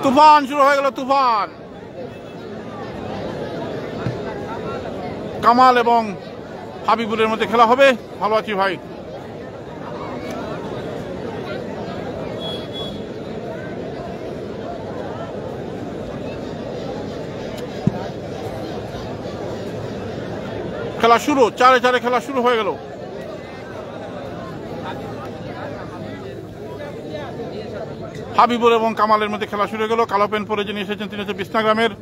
তুফান শুরু হয়ে গেল। তুফান কামাল এবং হাবিবুরের মধ্যে খেলা হবে। ভালো আছি ভাই। খেলা শুরু, 4-4 খেলা শুরু হয়ে গেল। হাবিবুর এবং কামালের মধ্যে খেলা শুরু হয়ে গেল। কালো পেন পরে যিনি এসেছেন তিনি হচ্ছে বিষ্ণাগ্রামের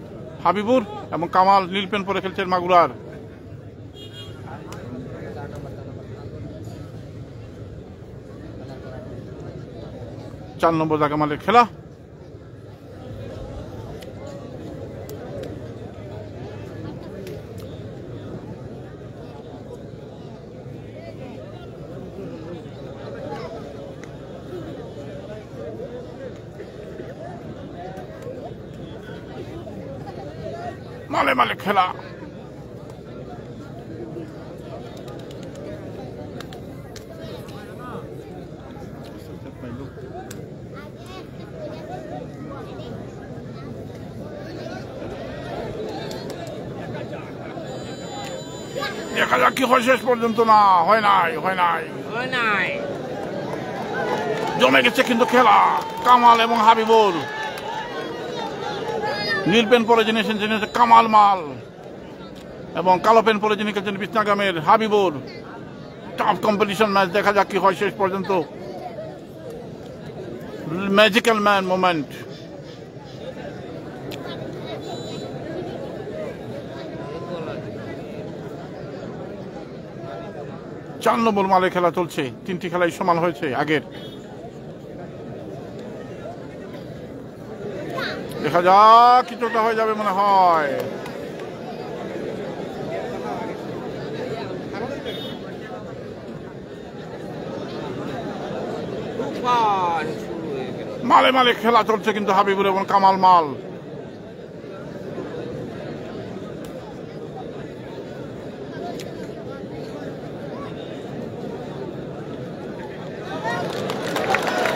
হাবিবুর এবং কামাল নীল পেন পরে খেলছেন মাগুরার। চার নম্বর জায়গা মালের খেলা। মালে মালে খেলা। দেখা যাক কি হয় শেষ পর্যন্ত। না হয় নাই জমে গেছে কিন্তু খেলা। কামাল এবং হাবিবুর, নীল পেন পরে যিনি এসেছেন তিনি হচ্ছে কামাল মাল এবং কালো পেন পরে যিনি খেলছেন বিষ্ণাগ্রামের হাবিবুর। টাফ কম্পিটিশন ম্যাচ, দেখা যাক কি হয় শেষ পর্যন্ত। Magical man moment. চার নম্বর মালে খেলা চলছে। 3টি খেলাই সমান হয়েছে আগের। দেখা যাক কিছুটা হয়ে যাবে মনে হয়। মালে মালে খেলা চলছে কিন্তু হাবিবুর এবং কামাল মাল।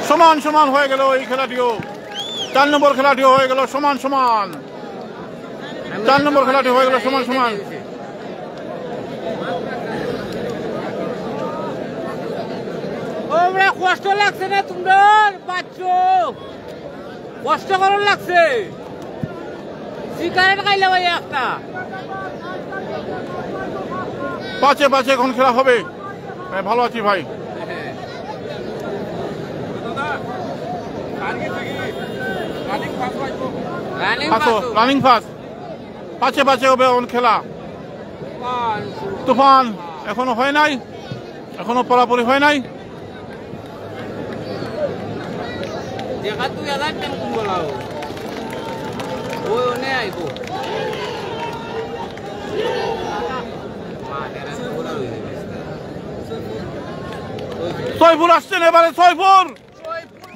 সমান সমান হয়ে গেল এই খেলাটিও। 4 নম্বর খেলাটিও হয়ে গেল সমান সমান। 4 নম্বর খেলাটি হয়ে গেল সমান সমান। কষ্ট লাগছে না তোমার বাচ্চো? কষ্ট করার লাগছে? সিগারেট খাইলে ভাই একটা। 5-5 এখন খেলা হবে। ভালো আছি ভাই। রানিং ফাস্ট 5-5 হবে এখন খেলা। তুফান এখনো হয় নাই, এখনো পরাপরি হয় নাই। দেখা তুই এলার টাইম কোন বলাও ওই ওনে আইবো। সয়ফুর আসছেন এবারে। সয়ফুর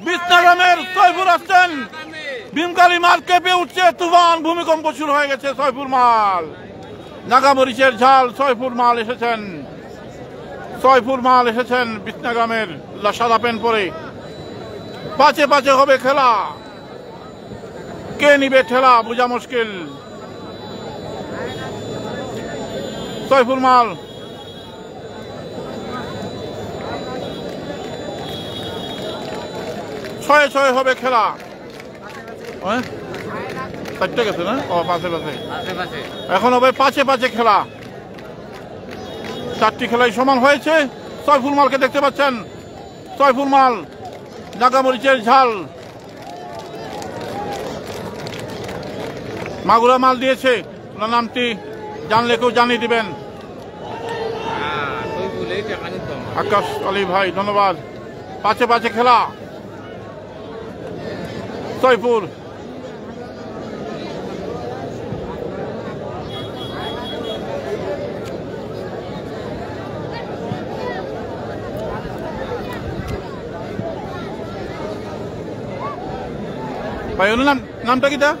বিষ্ণাগ্রামের সয়ফুর আসছেন। ভীমকালী মাল কেঁপে উঠছে। তুফান ভূমিকম্প শুরু হয়ে গেছে। সয়ফুর মাল নাগামরিচের ঝাল। সয়ফুর মাল এসেছেন। সয়ফুর মাল এসেছেন বিষ্ণাগ্রামের সাদা পেন পরে। 5-5 হবে খেলা। কে নিবে ঠেলা বোঝা মুশকিল। সয়ফুর মাল 6-6 হবে খেলা। 4টে গেছে না? ও 5-5 এখন হবে 5-5 খেলা। চারটি খেলায় সমান হয়েছে। সয়ফুল মালকে দেখতে পাচ্ছেন, সয়ফুল মাল নাগামরিচের ঝাল। মাগুরা মাল দিয়েছে, ওনার নামটি জানলে কেউ জানিয়ে দিবেন। আকাশ আলী ভাই ধন্যবাদ। পাঁচে পাঁচে খেলা, সয়ফুল ভাই, ওনার নামটা কি তা?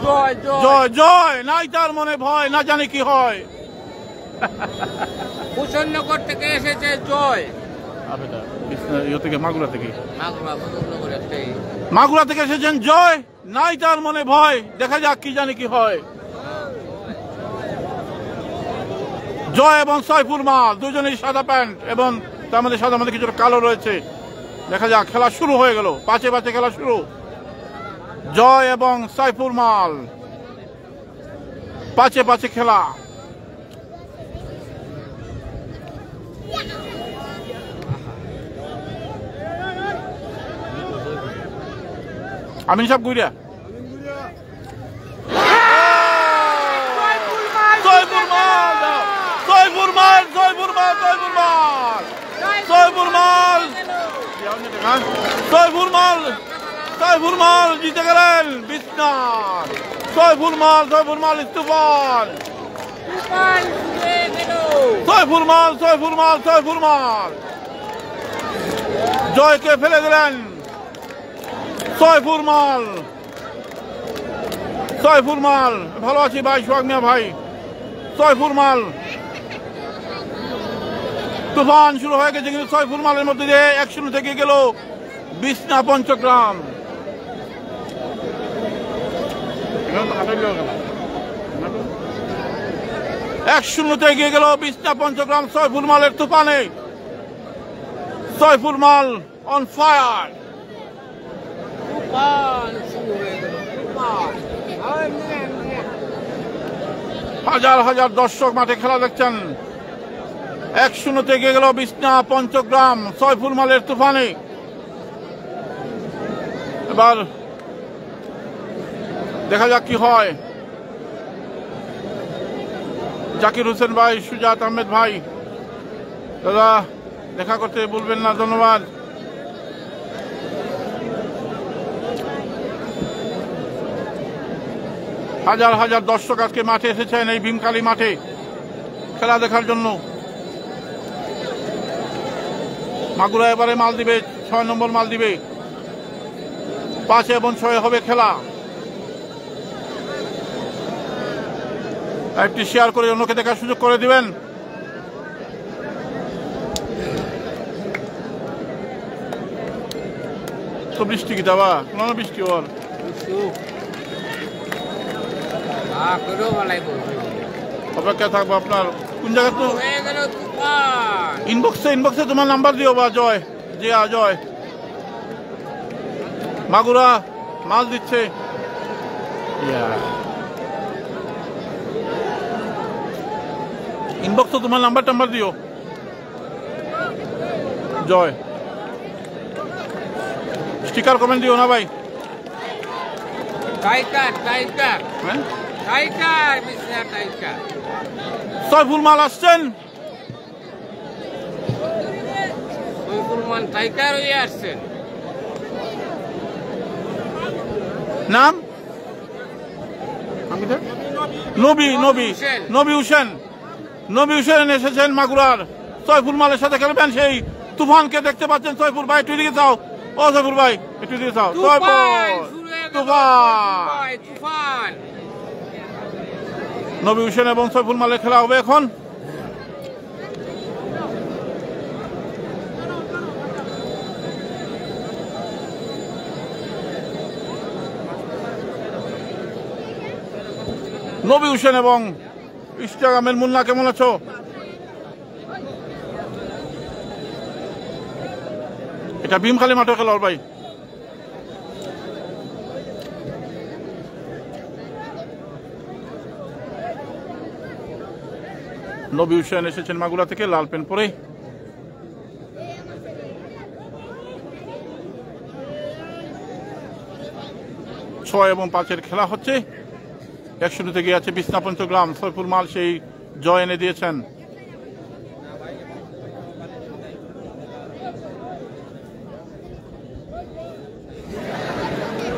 জয় জয় জয় জয়। নাই তার মনে ভয়, না জানি কি হয়। ভূষণনগর থেকে এসেছে জয়। থেকে মাগুরা থেকে, ভূষণনগর একটাই। মাগুরা থেকে এসেছেন জয়। নাই তার মনে ভয়, দেখা যাক কি জানি কি হয়। জয় এবং সয়ফুল মাল দুজনেই সাদা প্যান্ট এবং তার মধ্যে সাদা মধ্যে কিছুটা কালো রয়েছে। দেখা যাক, খেলা শুরু হয়ে গেল। পাঁচে পাঁচে খেলা শুরু। জয় এবং সয়ফুল মাল, পাঁচে পাঁচে খেলা। আমিন সাহেব গুইরা, সয়ফুল মাল, সয়ফুল মাল, সয়ফুল মাল, সয়ফুল মাল, সয়ফুল মাল, সয়ফুল মাল, সয়ফুল মাল জিতে গেলেন বিশ্বনাথ। সয়ফুল মাল, সয়ফুল মাল তুফান, সয়ফুল মাল, সয়ফুল মাল, সয়ফুল মাল জয়কে ফেলে দিলেন। সয়ফুল মাল, সয়ফুল মাল, ভালো আছি ভাই সোহাগ মিয়া ভাই। সয়ফুল মাল, তুফান শুরু হয়ে গেছে, কিন্তু সয়ফুল মালের মধ্যে দিয়ে 1-0 থেকে গেল বিছনা পঞ্চগ্রাম। 1-0 থেকে এগিয়ে গেল বিছনা পঞ্চগ্রাম সয়ফুল মালের তুফানে। সয়ফুল মাল অন ফায়ার। হাজার হাজার দর্শক মাঠে খেলা দেখছেন। 1-0 থেকে গেল বিছনা পঞ্চগ্রাম সয়ফুল মালের তুফানে। এবার দেখা যাক কি হয়। জাকির হোসেন ভাই, সুজাত আহমেদ ভাই, দাদা দেখা করতে বলবেন না, ধন্যবাদ। হাজার হাজার দর্শক আজকে মাঠে এসেছেন এই ভীমকালী মাঠে খেলা দেখার জন্য। মাগুরা এবারে মাল দিবে, 6 নম্বর মাল দিবে। 5 এবং 6 হবে খেলা। একটি শেয়ার করে অন্যকে দেখার সুযোগ করে দিবেন। তো বৃষ্টি কি দাবা, কোনো বৃষ্টি ওর অপেক্ষা থাকবো আপনার। কোন জায়গা তো ইনবক্সে তোমার নাম্বার দিও বা জয়, জিয়া জয়। মাগুরা মাল দিচ্ছে। ইনবক্সে তোমার নাম্বার দিও জয়। স্টিকার কমেন্ট দিও না ভাই। সয়ফুল মাল আসছেন। নাম নবী হোসেন। নবী হোসেন এসেছেন মাগুরার। সয়ফুল মালের সাথে খেলবেন সেই তুফানকে দেখতে পাচ্ছেন। সয়ফুল ভাই একটু দিকে যাও। ও সয়ফুল ভাই একটু দিকে যাও। তুফান, নবী হোসেন এবং সয়ফুল মালের খেলা হবে এখন। নবী হোসেন এবং ইনস্টাগ্রামের মুন্না, কেমন আছো? এটা ভীমখালী মাঠে খেলার ভাই। নবী হুসেন এসেছেন মাগুরা থেকে লাল পেন পরে। ছয় এবং 5-এর খেলা হচ্ছে। 1-0 গিয়ে আছে বিছনা পঞ্চগ্রাম। সৈফুল মাল সেই জয় এনে দিয়েছেন।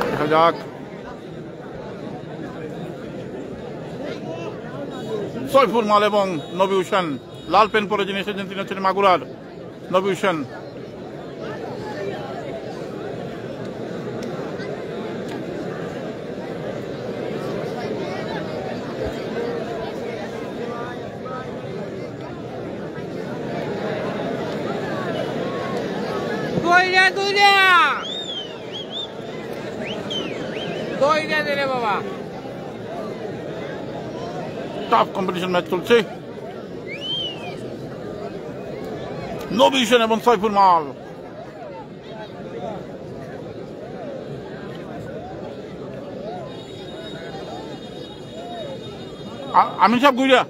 দেখা যাক সৈফুল মাল এবং নবী হুসেন লাল পেন পরে যিনি এসেছেন তিনি হচ্ছেন মাগুরার নবী হুসেন। দইরা দে রে বাবা। টাফ কম্পিটিশন ম্যাচ চলছে। নবী হুসেন এবং সৈফুল মাল। আমিন সাহেব গুইরা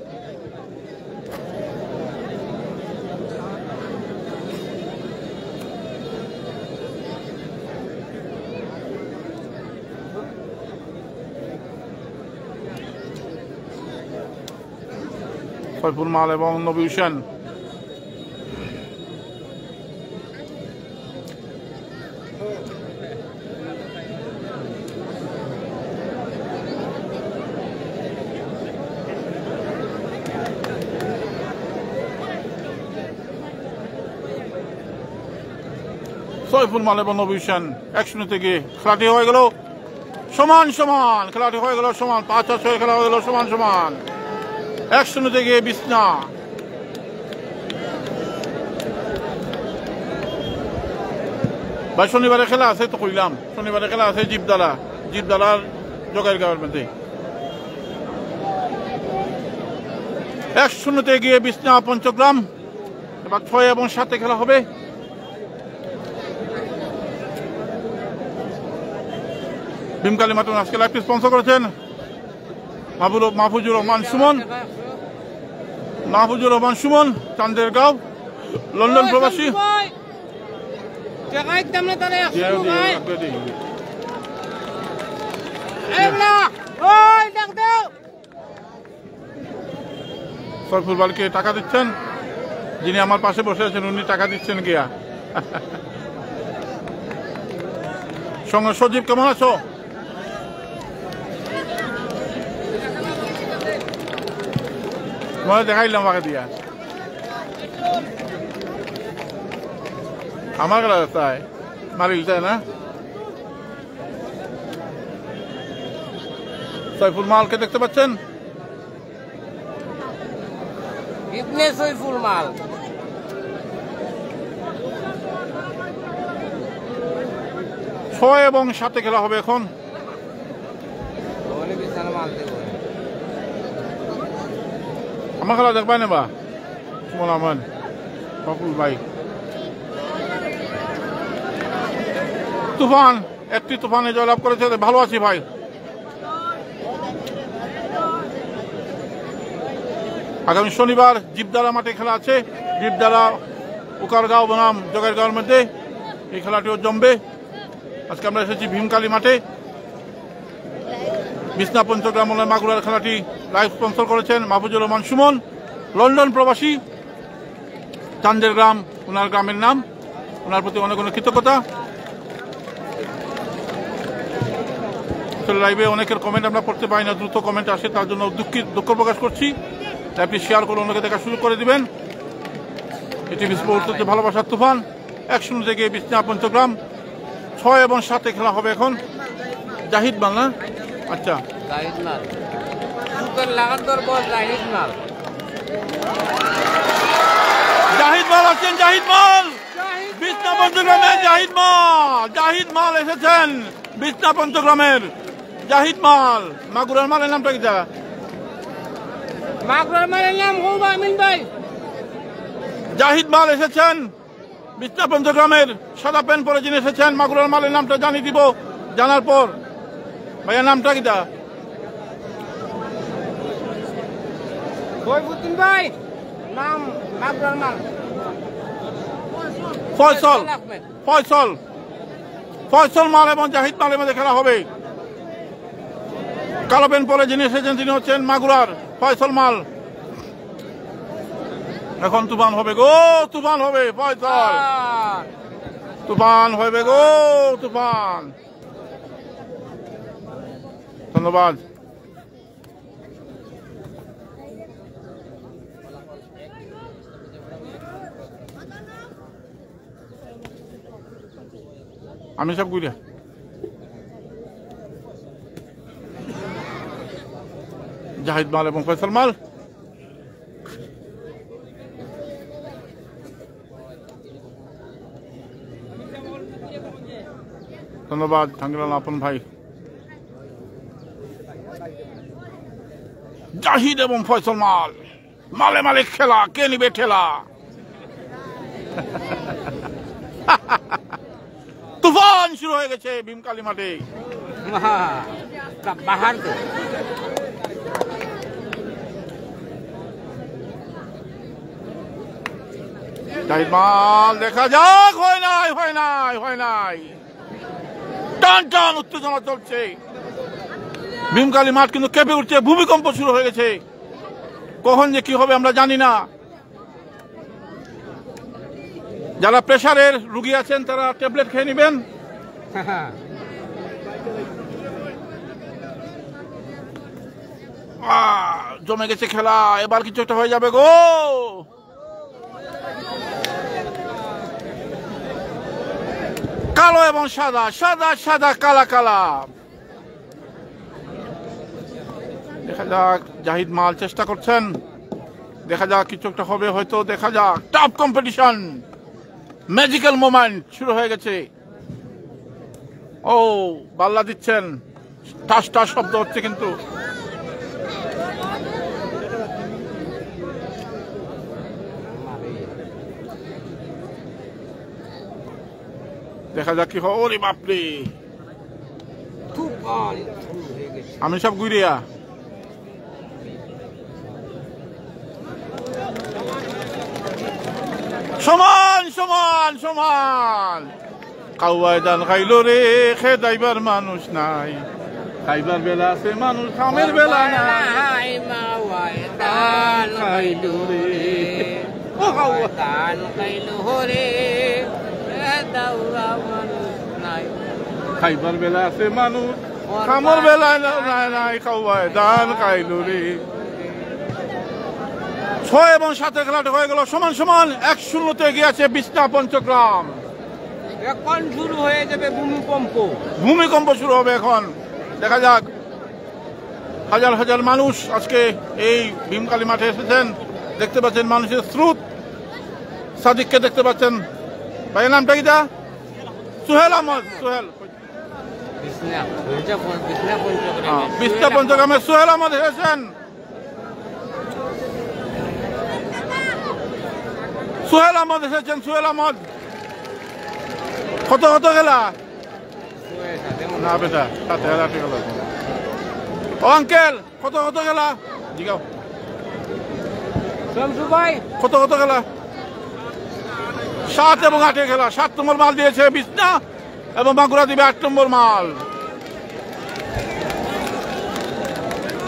সৈফুল মাল এবং নবী হুসেন। সৈফুল মাল এবং নবী হুসেন 1-0 থেকে খেলাটি হয়ে গেল সমান সমান। খেলাটি হয়ে গেল সমান। 5-6 খেলা হয়ে গেল সমান সমান। 1-0 থেকে বিছনা। ভাই শনিবারে খেলা আছে তো কইলাম। শনিবারে খেলা আছে জীবদালার জগাইর গাঁয়ের মধ্যে। 1-0 থেকে বিছনা পঞ্চগ্রাম। এবার 6 এবং 7-এ খেলা হবে। ভীমকালী মাটন আজকে লাইভটি স্পন্সর করেছেন মাহফুজুর রহমান সুমন চান্দের গাঁও লন্ডন প্রবাসী। সৈফুল মালকে টাকা দিচ্ছেন, যিনি আমার পাশে বসে আছেন উনি টাকা দিচ্ছেন গিয়া। সঙ্গে সজীব, কেমন আছো? মনে দেখাইলাম আমাকে দিয়া আমার গেলা তাই মারিল তাই না। সৈফুল মালকে দেখতে পাচ্ছেন? ইবনে সৈফুল মাল। 6 এবং 7-এ খেলা হবে এখন। আমার খেলা দেখবাই নেবা সুমন আহমেদ ফকুল ভাই। তুফান একটি তুফানে জয়লাভ করেছে। ভালো আছি ভাই। আগামী শনিবার জীবদালা মাঠে খেলা আছে। জীবদালা উকারগাঁও বনাম জগাইরগাঁওয়ের মধ্যে এই খেলাটিও জমবে। আজকে আমরা এসেছি ভীমকালী মাঠে। বিছনা পঞ্চগ্রাম মাগুরার খেলাটি লাইভ স্পন্সর করেছেন মাহফুজুর রহমান সুমন, লন্ডন প্রবাসী, চান্দের গ্রাম ওনার গ্রামের নাম। ওনার প্রতি অনেক অনেক কৃতজ্ঞতা। লাইভে অনেকের কমেন্ট আমরা পড়তে পাই না, দ্রুত কমেন্ট আসে, তার জন্য দুঃখ প্রকাশ করছি। আপনি শেয়ার করে অন্যকে দেখার সুযোগ করে দিবেন। এটিভি স্পোর্টস হচ্ছে ভালোবাসার তুফান। 1-0 থেকে বিছনা পঞ্চগ্রাম। 6 এবং 7-এ খেলা হবে এখন। জাহিদ মাল না? আচ্ছা জাহিদ মাল সুপার লাগাতর বল জাহিদ মাল। জাহিদ মাল আছেন। জাহিদ মাল বিছনা পঞ্চগ্রামে। জাহিদ মাল এসেছেন বিছনা পঞ্চগ্রামের। জাহিদ মাল মাগুরার মালের নামটা কি? মাগুরার মালের নাম হোবা আমিন ভাই। জাহিদ মাল এসেছেন বিছনা পঞ্চগ্রামের। সাদা প্যান্ট পরে যিনি এসেছেন মাগুরার মালের নামটা জানিয়ে দিব জানার পর। ভাইয়া নামটা কিটা? সৈফুদ্দিন ভাই। নাম মাগুরার মাল ফয়সল আহমেদ ফয়সল ফয়সল মাল এবং জাহিদ মালের মধ্যে খেলা হবে। কালো পেন পরে যিনি এসেছেন তিনি হচ্ছেন মাগুরার ফয়সল মাল। এখন তুফান হবে গো, তুফান হবে ফয়সল, তুফান হবে গো, তুফান। ধন্যবাদ। আমি সব ঘুরে জাহিদ মাল এবং ফয়সল মাল। ধন্যবাদ জাহাঙ্গীর আপন ভাই। জাহিদ এবং ফয়সল মাল, মালে মালে খেলা, কে নিবে ঠেলা। তুফান শুরু হয়ে গেছে ভীমকালী মাঠে। বাহার জাহিদ মাল দেখা যাক, হয় নাই হয় নাই হয় নাই, টান টান উত্তেজনা চলছে। ভীমকালী মাঠ কিন্তু কেঁপে উঠছে, ভূমিকম্প শুরু হয়ে গেছে। কখন যে কি হবে আমরা জানি না। যারা প্রেসারের রুগী আছেন তারা ট্যাবলেট খেয়ে নেবেন। জমে গেছে খেলা, এবার কিছু একটা হয়ে যাবে গো। কালো এবং সাদা, সাদা সাদা, কালা কালা। দেখা যাক, জাহিদ মাল চেষ্টা করছেন, দেখা যাক কিছু একটা হবে হয়তো, দেখা যাক। টাফ কম্পিটিশন, ম্যাজিক্যাল মোমেন্ট শুরু হয়ে গেছে। ও বাল্লা দিচ্ছেন, টাস টাস শব্দ হচ্ছে কিন্তু। দেখা যাক কি হয়। ওরে বাপরে, আমি সব গুড়িয়া। সমান সমান সমান, কাউয়ায় দান খাইলো রে, খেদাইবার মানুষ নাই। খাইবার বেলা আছে মানুষ, খামের বেলা নাই। মাওয়ায় দান খাইলো রে, দান খাইলো রে, দাউরা মানুষ নাই। খাইবার বেলা আছে মানুষ, খামর বেলা নাই নাই। কাউয়ায় দান খাইলো রে। 6 এবং 7 খেলাটা হয়ে গেল সমান সমান। 1-0 এগিয়ে আছে বিছনা পঞ্চগ্রাম। এখন শুরু হয়ে যাবে ভূমিকম্প। ভূমিকম্প শুরু হবে এখন। দেখা যাক। হাজার হাজার মানুষ আজকে এই ভীমকালী মাঠে এসেছেন। দেখতে পাচ্ছেন মানুষের স্রোত। সাদিককে দেখতে পাচ্ছেন। ভাইয়ের নামটা কি? সোহেল আহমদ। সোহেল, বিছনা পঞ্চগ্রামের সোহেল আহমদ এসেছেন। সোহেল আহমদ এসেছেন। সোহেল আহমদ, কত কত গেলা? না বেটা, 7,000 টাকা গেল। ও আঙ্কেল, কত কত গেলা? জিগাও ভাই, কত কত গেলা? 7 এবং 8 খেলা। 7 নম্বর মাল দিয়েছে বিছনা এবং বাঁকুড়া দিবে 8 নম্বর মাল।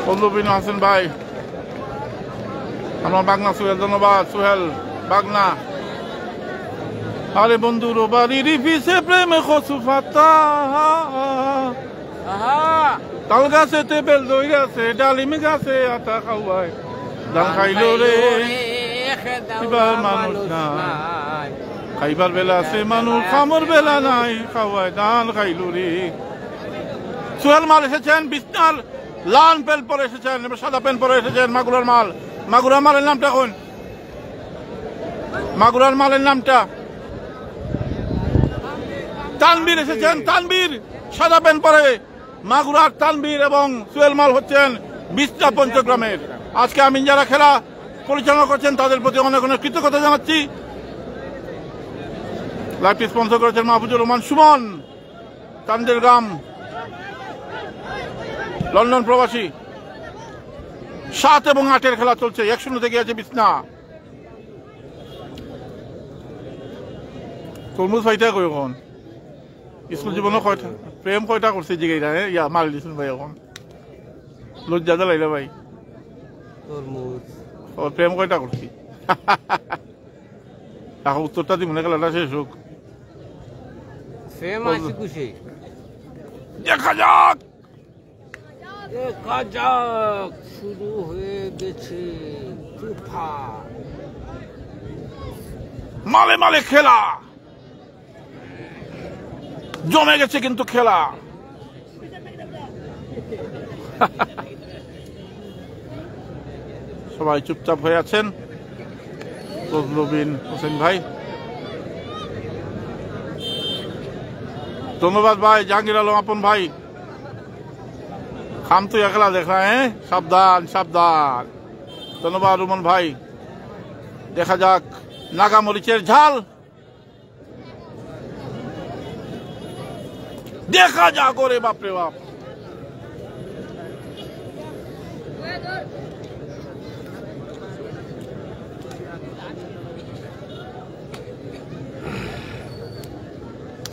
পল্লবীন হাসান ভাই, আমার বাগনা সোহেল, ধন্যবাদ সোহেল বাগনা। আরে বন্ধুর বাড়ির পিছে প্রেমে খসুফাতা, তাল গাছে তেবেল দই গাছে, ডালিম গাছে আটা খাওয়ায় ধান খাইলো রে, এবার মানুষ নাই। খাইবার বেলা আছে মানুষ, খামর বেলা নাই। খাওয়ায় ধান খাইলো রে। সোহেল মাল এসেছেন বিছনার লাল প্যান্ট পরে এসেছেন, এবার সাদা প্যান্ট পরে এসেছেন। মাগুরার মাল। মাগুরার মালের নামটা কোন? মাগুরার মালের নামটা তানবীর এসেছেন। তানবীর সাদা প্যান্ট পরে। মাগুরার তানবীর এবং সোহেল মাল হচ্ছেন বিছনা পঞ্চগ্রামের। আজকে আমি যারা খেলা পরিচালনা করছেন তাদের প্রতি অনেক অনেক কৃতজ্ঞতা জানাচ্ছি। লাইভটি স্পন্সর করেছেন মাহফুজুর রহমান সুমন, চান্দের গ্রাম, লন্ডন প্রবাসী। 7 এবং 8 খেলা চলছে। 1-0 থেকে আছে বিছনা। তরমুজ ভাইটা কই এখন স্কুল জীবনে কয়টা প্রেম কয়টা করছে জিগাইরা ইয়া মারি দিছেন ভাই এখন লজ্জা জ্বালাইলে ভাই তরমুজ ওর প্রেম কয়টা করছি এখন উত্তরটা দি মনে খেলাটা শেষ হোক ফেম আছে খুশি দেখা যাক দেখা যাক শুরু হয়ে গেছে তুফান মালে মালে খেলা জমে গেছে কিন্তু খেলা সবাই চুপচাপ হয়ে আছেন ফজলুদ্দিন হোসেন ভাই ধন্যবাদ ভাই জাহাঙ্গীর আলম আপন ভাই খাম তুই একলা দেখা হ্যাঁ সাবধান সাবধান ধন্যবাদ রুমন ভাই দেখা যাক নাগা মরিচের ঝাল দেখা যাক ওরে বাপরে বাপ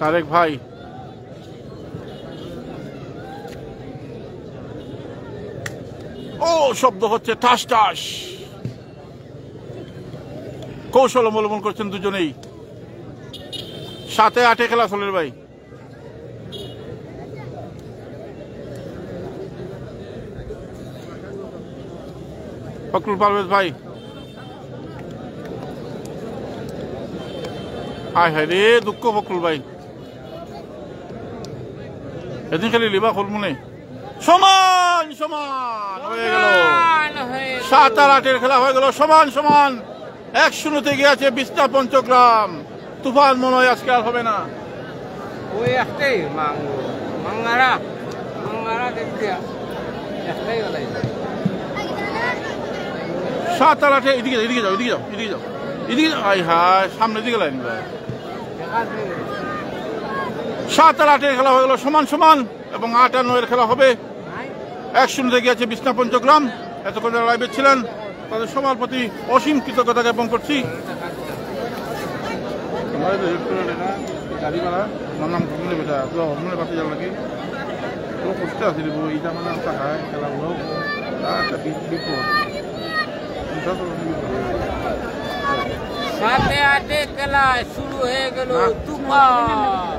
তারেক ভাই ও শব্দ হচ্ছে ঠাস ঠাস কৌশল অবলম্বন করছেন দুজনেই 7-8 খেলা চলে ভাই ফখরুল পারভেজ ভাই হায় হায় রে দুঃখ ফখরুল ভাই এদিন খালি লিবা খোল মনে সমান সমান হয়ে গেল 7-8 খেলা হয়ে গেল সমান সমান 1-0 গিয়েছে বিস্তা পঞ্চগ্রাম তুফান মনে হয় আজকে আর হবে না ওই একটাই মাঙ্গারা দেখতে একটাই হলাই 7-8 এদিকে এদিকে যাও এদিকে যাও এদিকে যাও এদিকে যাও আই হায় সামনের দিকে লাইন ভাই 7-8 খেলা হয়ে গেল সমান সমান এবং 8-9 খেলা হবে 1-0 গিয়েছে বিস্তা পঞ্চগ্রাম এতক্ষণ যারা লাইভে ছিলেন তাদের সবার প্রতি অসীম কৃতজ্ঞতা জ্ঞাপন করছি গাড়ি ভাড়া আমার নাম ঘুমলে বেটা তো ঘুমলে বাতি যাওয়া লাগে তো কষ্ট আছে এইটা মানে টাকা খেলাগুলো একটা বিপদ 7-8 খেলা শুরু হয়ে গেল তুফান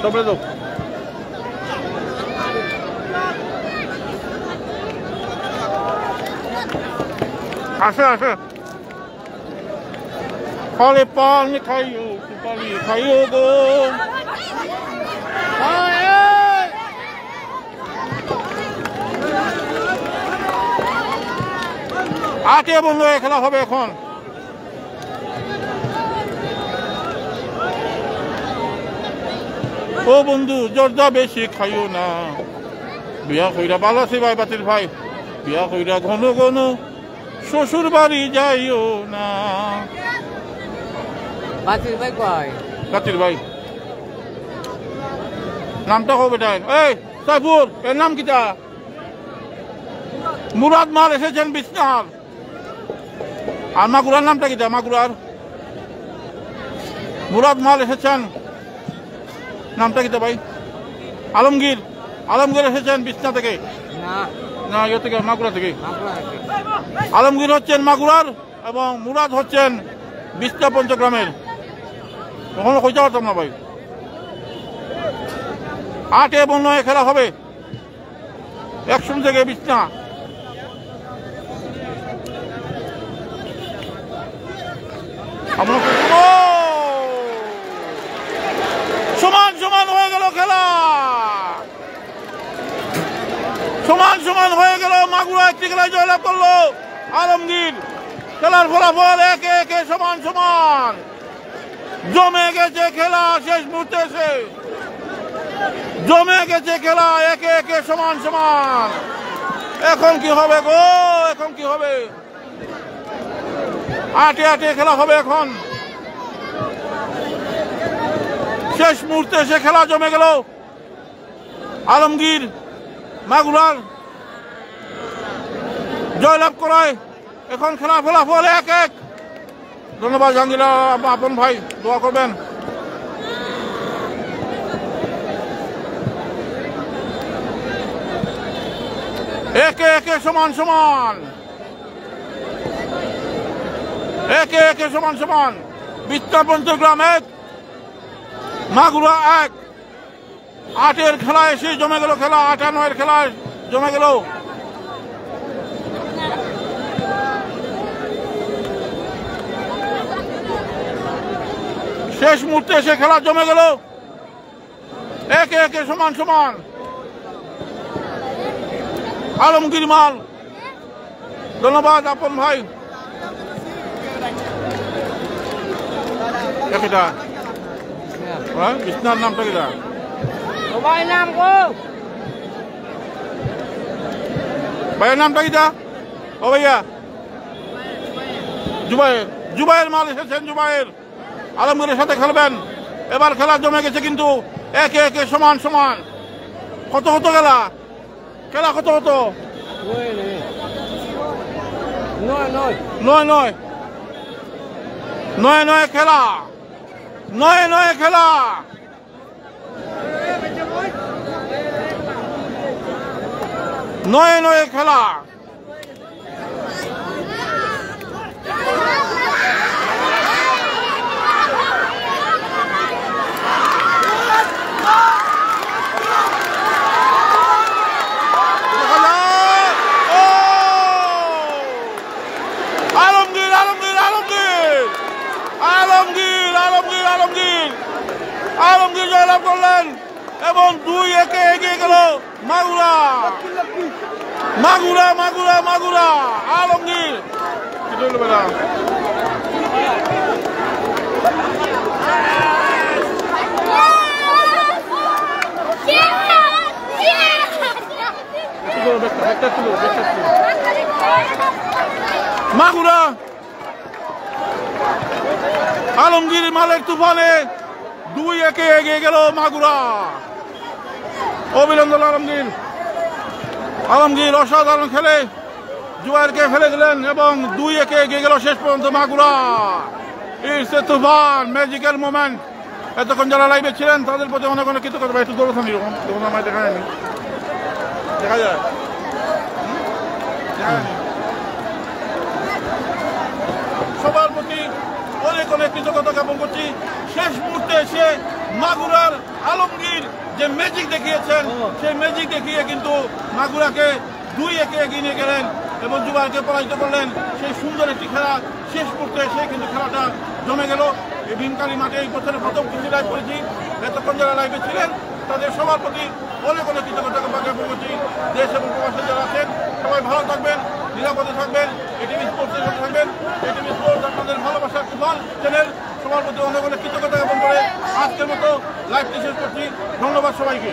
সবরে দাও আসে আসে ফলে পানি খাইও পানি খাইও গো আটে বন্ধু খেলা হবে এখন ও বন্ধু জর্দা বেশি খাইও না বিয়া কইরা ভালো আছে ভাই বাতিল ভাই বিয়া কইরা ঘন ঘন শ্বশুর বাড়ি যাইও না বাতিল ভাই কয় বাতিল ভাই নামটা কবে বেটা এই সাইফুর এর নাম কিটা মুরাদ মাল এসেছেন বিছনার আর মাগুরার নামটা কিটা মাগুরার মুরাদ মাল এসেছেন নামটা কিটা ভাই আলমগীর আলমগীর এসেছেন বিছনা থেকে না ইয়ে থেকে মাগুরা থেকে আলমগীর হচ্ছেন মাগুরার এবং মুরাদ হচ্ছেন বিছনা পঞ্চগ্রামের কখনো কইতে পারতাম না ভাই 8 এবং 9 খেলা হবে 1-0 থেকে বিছনা সমান সমান হয়ে গেল খেলা সমান সমান হয়ে গেল মাগুরা একটি খেলায় জয়লাভ করলো আলমগীর খেলার ফলাফল 1-1 সমান সমান জমে গেছে খেলা শেষ মুহূর্তে এসে জমে গেছে খেলা 1-1 সমান সমান এখন কি হবে গো এখন কি হবে 8-8 খেলা হবে এখন শেষ মুহূর্তে এসে খেলা জমে গেল আলমগীর মাগুরার জয়লাভ করায়। এখন খেলা ফলাফল 1-1। ধন্যবাদ জাহাঙ্গীর আপন ভাই, দোয়া করবেন। একে সমান সমান, একে সমান সমান। বিস্তার পঞ্চগ্রাম 1, মাগুরা 1। 8-এর খেলায় এসে জমে গেল খেলা, 8-9-এর খেলায় জমে গেল। শেষ মুহূর্তে এসে খেলা জমে গেল, একে সমান সমান। আলমগীর মাল, ধন্যবাদ আপন ভাই। এটা বিষ্ণার নামটা কিটা? সবাই নাম গো ভাইয়ের নামটা কিটা? ও ভাইয়া জুবাইর মাল এসেছেন। জুবাইর আলমগীরের সাথে খেলবেন। এবার খেলা জমে গেছে কিন্তু একে সমান সমান। কত হতো খেলা কত হতো? 9-9 খেলা, 9-9 খেলা। খেলা আলমগীর জয়লাভ করলেন এবং 2-1 এগিয়ে গেল মাগুরা। আলমগীর মাগুরা আলমগীর মালের তুফানে 2-1 এগিয়ে গেল মাগুরা। অভিনন্দন আলমগীর অসাধারণ খেলে জুবাইরকে ফেলে দিলেন এবং 2-1 এগিয়ে গেল শেষ পর্যন্ত Magura. It's a Toofan, magical moment. এতক্ষণ যারা লাইভে ছিলেন তাদের প্রতি অনেক কৃতজ্ঞতা। একটু দৌড়ানি তখন আমায় দেখা যায়নি, দেখা যায় সবার প্রতি অনেক কৃতজ্ঞতা জ্ঞাপন করছি। শেষ মুহূর্তে এসে মাগুরার আলমগীর যে ম্যাজিক দেখিয়েছেন, সেই ম্যাজিক দেখিয়ে কিন্তু মাগুরাকে 2-1 এগিয়ে নিয়ে গেলেন এবং জুবাইরকে পরাজিত করলেন। সেই সুন্দর একটি খেলা শেষ মুহূর্তে এসে কিন্তু খেলাটা জমে গেল। এই ভীমকালী মাঠে এই বছরের প্রথম কিছু লাইভ করেছি। এতক্ষণ যারা লাইভে ছিলেন তাদের সবার প্রতি অনেক কৃতজ্ঞতা জ্ঞাপন করছি। দেশ এবং প্রবাসে যারা আছেন সবাই ভালো থাকবেন, নিরাপদে থাকবেন, এটিভি স্পোর্টসের সাথে থাকবেন। এটিভি স্পোর্টস আপনাদের ভালোবাসার তুফান চ্যানেল। সবার প্রতি অনেক কৃতজ্ঞতা জ্ঞাপন করে আজকের মতো লাইভটি শেষ করছি। ধন্যবাদ সবাইকে।